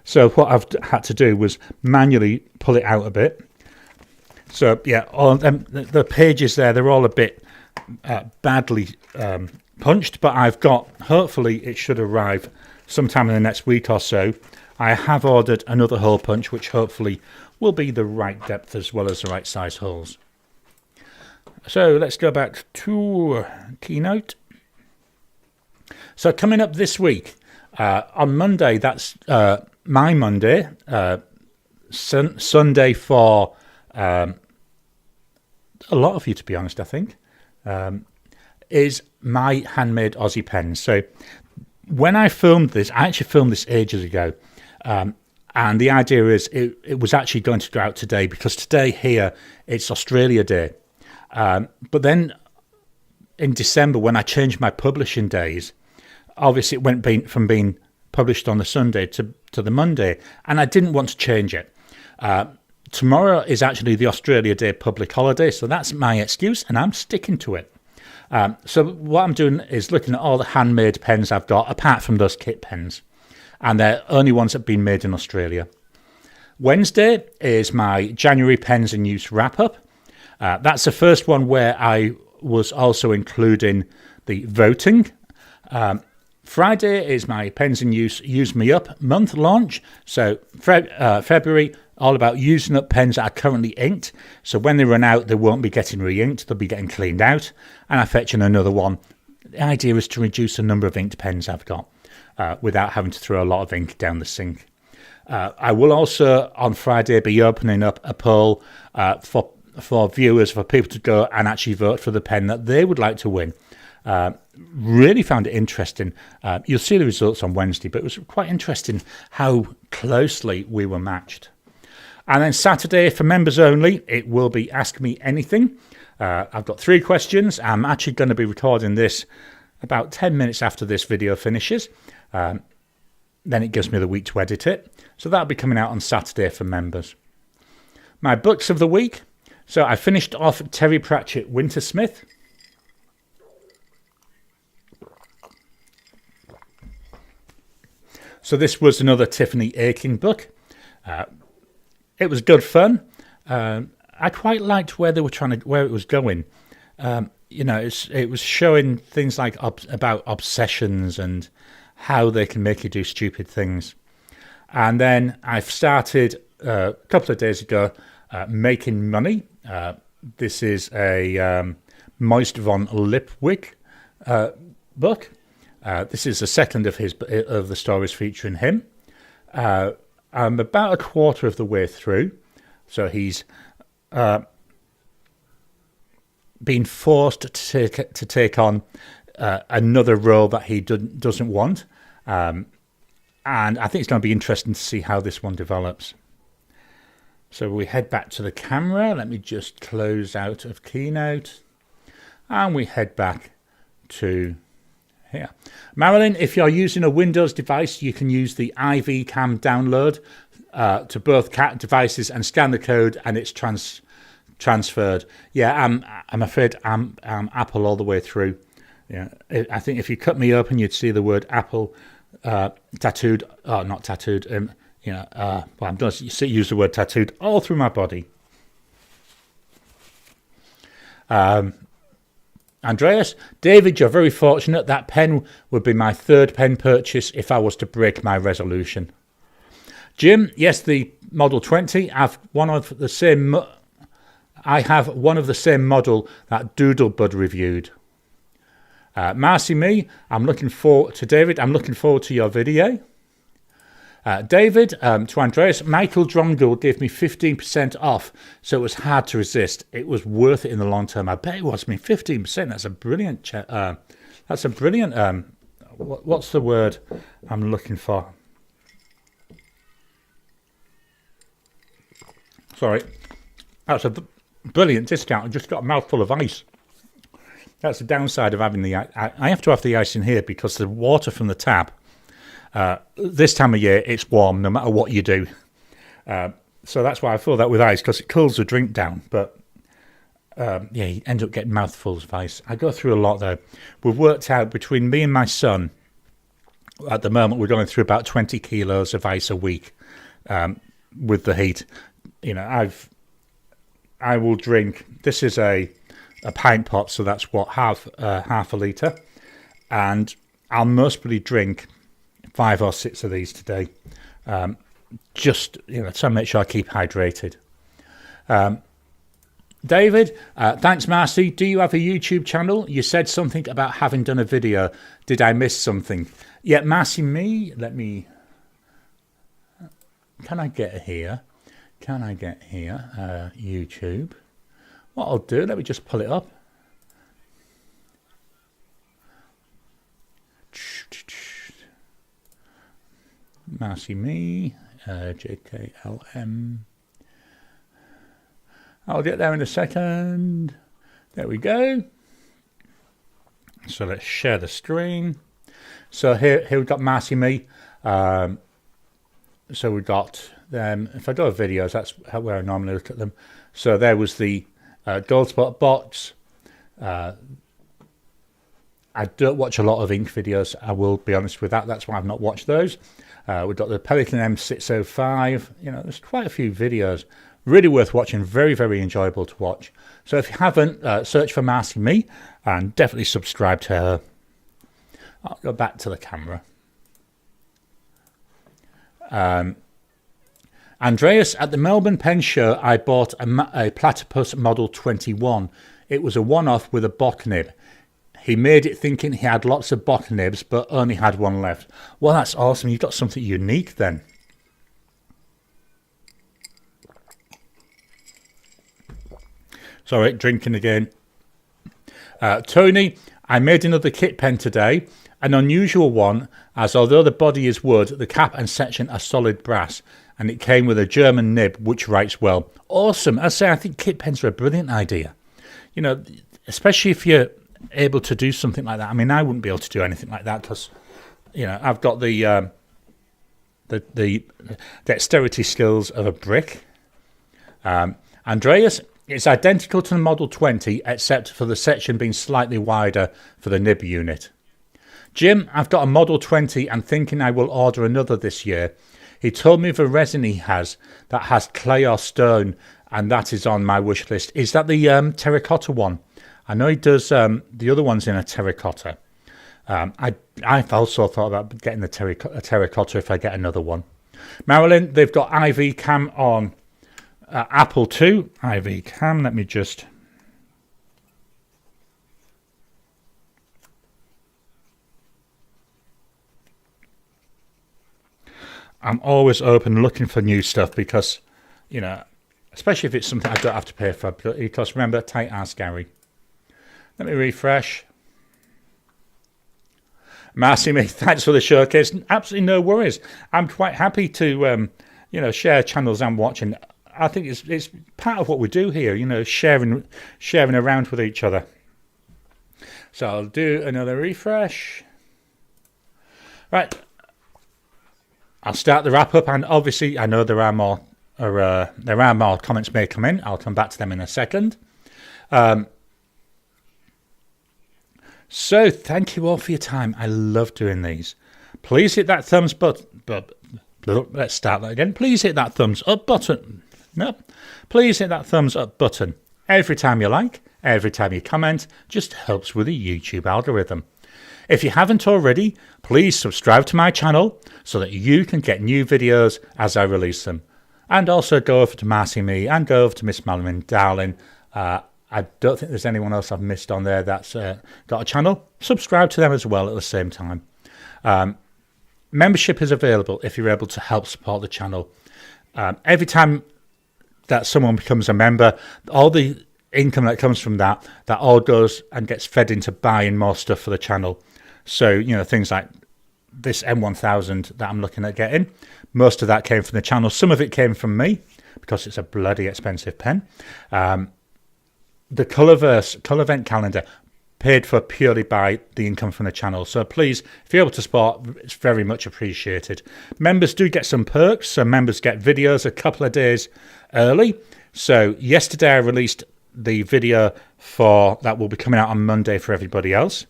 So what I've had to do was manually pull it out a bit. So yeah, all the pages there, they're all a bit badly punched, but I've got, hopefully it should arrive sometime in the next week or so. I have ordered another hole punch, which hopefully will be the right depth as well as the right size holes. So let's go back to Keynote. So coming up this week, on Monday, that's my Monday, Sunday for a lot of you, to be honest, I think, is my handmade Aussie pens. So when I filmed this, I actually filmed this ages ago, and the idea is it was actually going to go out today, because today here, it's Australia Day. But then in December, when I changed my publishing days, obviously it went from being published on the Sunday to the Monday, and I didn't want to change it. Tomorrow is actually the Australia Day public holiday, so that's my excuse, and I'm sticking to it. So what I'm doing is looking at all the handmade pens I've got, apart from those kit pens, and they're only ones that have been made in Australia. Wednesday is my January Pens in Use wrap-up. That's the first one where I was also including the voting. Friday is my Pens in Use Me Up month launch. So February, all about using up pens that are currently inked. So when they run out, they won't be getting re-inked. They'll be getting cleaned out. And I'm fetching another one. The idea is to reduce the number of inked pens I've got without having to throw a lot of ink down the sink. I will also, on Friday, be opening up a poll for viewers, for people to go and actually vote for the pen that they would like to win. Really found it interesting. You'll see the results on Wednesday, but it was quite interesting how closely we were matched. And then Saturday, for members only, it will be Ask Me Anything. I've got 3 questions. I'm actually going to be recording this about 10 minutes after this video finishes. Then it gives me the week to edit it. So that'll be coming out on Saturday for members. My books of the week. So I finished off Terry Pratchett Wintersmith. So this was another Tiffany Aiken book. It was good fun. I quite liked where they were where it was going. It was showing things like about obsessions and how they can make you do stupid things. And then I've started a couple of days ago Making Money. This is a Moist von Lipwig book. This is the second of the stories featuring him. I'm about a quarter of the way through, so he's been forced to take on another role that he doesn't want, and I think it's going to be interesting to see how this one develops. So we head back to the camera. Let me just close out of Keynote, and we head back to here. Marilyn, if you're using a Windows device, you can use the IV Cam download to both cat devices and scan the code, and it's transferred. Yeah, I'm afraid I'm Apple all the way through. Yeah, I think if you cut me open, you'd see the word Apple tattooed. Oh, not tattooed. I'm going to use the word tattooed all through my body. Andreas, David, you're very fortunate. That pen would be my 3rd pen purchase if I was to break my resolution. Jim, yes, the Model 20. I have one of the same model that Doodlebud reviewed. Marcy Me, I'm looking forward to David. I'm looking forward to your video. David, to Andreas, Michael Drongul gave me 15% off, so it was hard to resist. It was worth it in the long term. I bet it was. 15%. That's a brilliant. What's the word I'm looking for? Sorry, that's a brilliant discount. I just got a mouthful of ice. That's the downside of having the ice. I have to have the ice in here because the water from the tap. This time of year, it's warm no matter what you do. So that's why I fill that with ice, because it cools the drink down. But you end up getting mouthfuls of ice. I go through a lot, though. We've worked out between me and my son, at the moment, we're going through about 20 kilos of ice a week with the heat. I will drink. This is a pint pot, so that's half a litre. And I'll mostly drink 5 or 6 of these today, just to make sure I keep hydrated. David, thanks, Marcy. Do you have a YouTube channel? You said something about having done a video. Did I miss something? Yeah, Marcy, can I get here? YouTube. What I'll do, let me just pull it up. Marcy Me, JKLM. I'll get there in a second. There we go. So let's share the screen. So here we've got Marcy Me. So we've got them. If I go to videos, that's where I normally look at them. So there was the Goldspot box. I don't watch a lot of ink videos, I will be honest with that. That's why I've not watched those. We've got the Pelican M605. There's quite a few videos. Really worth watching. Very, very enjoyable to watch. So if you haven't, search for Marcy Me and definitely subscribe to her. I'll go back to the camera. Andreas, at the Melbourne Pen Show, I bought a Platypus Model 21. It was a one-off with a bock nib. He made it thinking he had lots of bock nibs, but only had one left. Well, that's awesome. You've got something unique then. Sorry, drinking again. Tony, I made another kit pen today. An unusual one, as although the body is wood, the cap and section are solid brass, and it came with a German nib, which writes well. Awesome. I think kit pens are a brilliant idea. You know, especially if you're able to do something like that. I mean, I wouldn't be able to do anything like that because, you know, I've got the dexterity skills of a brick. Andreas, it's identical to the Model 20, except for the section being slightly wider for the nib unit. Jim, I've got a Model 20 and thinking I will order another this year. He told me the resin he has that has clay or stone, and that is on my wish list. Is that the terracotta one? I know he does the other ones in a terracotta. I've also thought about getting a terracotta if I get another one. Marilyn, they've got IV cam on Apple II. IV cam, let me just... I'm always open looking for new stuff because, you know, especially if it's something I don't have to pay for. Because remember, tight ass Garry. Let me refresh. Marcy Me, thanks for the showcase. Absolutely no worries. I'm quite happy to, you know, share channels I'm watching. I think it's part of what we do here, you know, sharing around with each other. So I'll do another refresh. Right. I'll start the wrap up, and obviously I know there are more comments may come in. I'll come back to them in a second. So thank you all for your time. I love doing these. Please hit that thumbs let's start that again. Please hit that thumbs up button. No, please hit that thumbs up button. Every time you like, every time you comment, just helps with the YouTube algorithm. If you haven't already, please subscribe to my channel so that you can get new videos as I release them. And also go over to Marcy Me and go over to Miss Marilyn Darling. I don't think there's anyone else I've missed on there that's got a channel. Subscribe to them as well at the same time. Membership is available if you're able to help support the channel. Every time that someone becomes a member, all the income that comes from that all goes and gets fed into buying more stuff for the channel. So, you know, things like this M1000 that I'm looking at getting, most of that came from the channel. Some of it came from me because it's a bloody expensive pen. The Color Vent calendar paid for purely by the income from the channel. So please, if you're able to support, it's very much appreciated. Members do get some perks. So members get videos a couple of days early. So yesterday I released the video for that will be coming out on Monday for everybody else.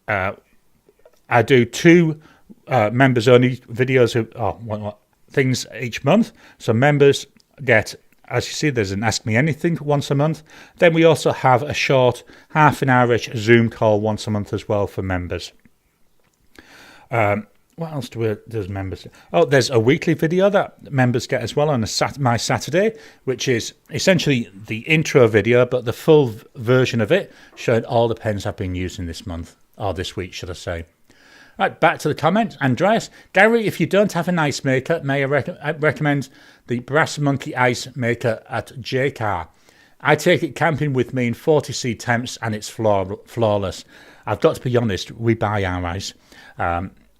I do 2 members only videos things each month. So members get, as you see, there's an Ask Me Anything once a month. Then we also have a short half-an-hour-ish Zoom call once a month as well for members. What else does members? Oh, there's a weekly video that members get as well on my Saturday, which is essentially the intro video, but the full version of it showing all the pens I've been using this month, or this week, should I say. Right, back to the comment. Andreas, Garry, if you don't have an ice maker, may I recommend the Brass Monkey Ice Maker at JCar. I take it camping with me in 40C temps and it's flawless. I've got to be honest, we buy our ice.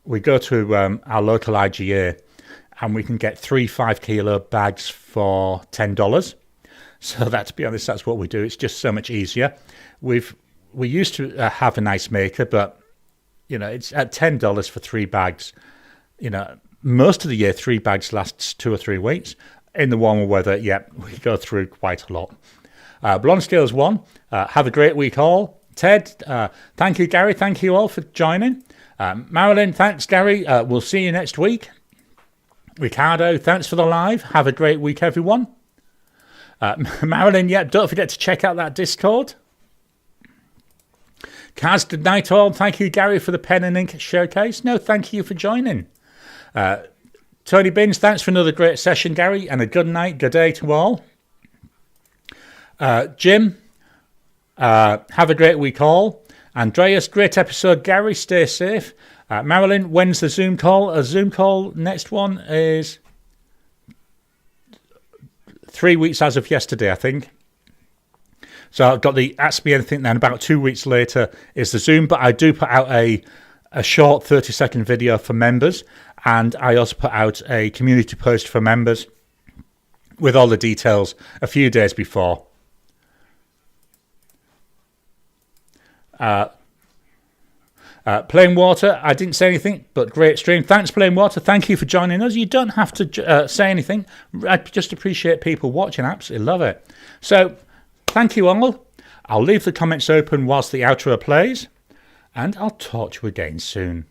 We go to our local IGA and we can get 3 5-kilo bags for $10. So that, to be honest, that's what we do. It's just so much easier. We used to have an ice maker, but you know, it's at $10 for 3 bags. You know, most of the year, 3 bags lasts 2 or 3 weeks. In the warmer weather, we go through quite a lot. Blonde Scales 1, have a great week all. Ted, thank you, Garry. Thank you all for joining. Marilyn, thanks, Garry. We'll see you next week. Ricardo, thanks for the live. Have a great week, everyone. Marilyn, yeah, don't forget to check out that Discord. Kaz, good night all. Thank you, Gary, for the pen and ink showcase. No, thank you for joining. Tony Bins, thanks for another great session, Gary, and a good night, good day to all. Jim, have a great week all. Andreas, great episode, Gary, stay safe. Marilyn, when's the Zoom call? A Zoom call, next one is 3 weeks as of yesterday, I think. So I've got the Ask Me Anything then. About 2 weeks later is the Zoom, but I do put out a short 30-second video for members, and I also put out a community post for members with all the details a few days before. Plain Water, I didn't say anything, but great stream. Thanks, Plain Water. Thank you for joining us. You don't have to say anything. I just appreciate people watching. Absolutely love it. So, thank you all. I'll leave the comments open whilst the outro plays, and I'll talk to you again soon.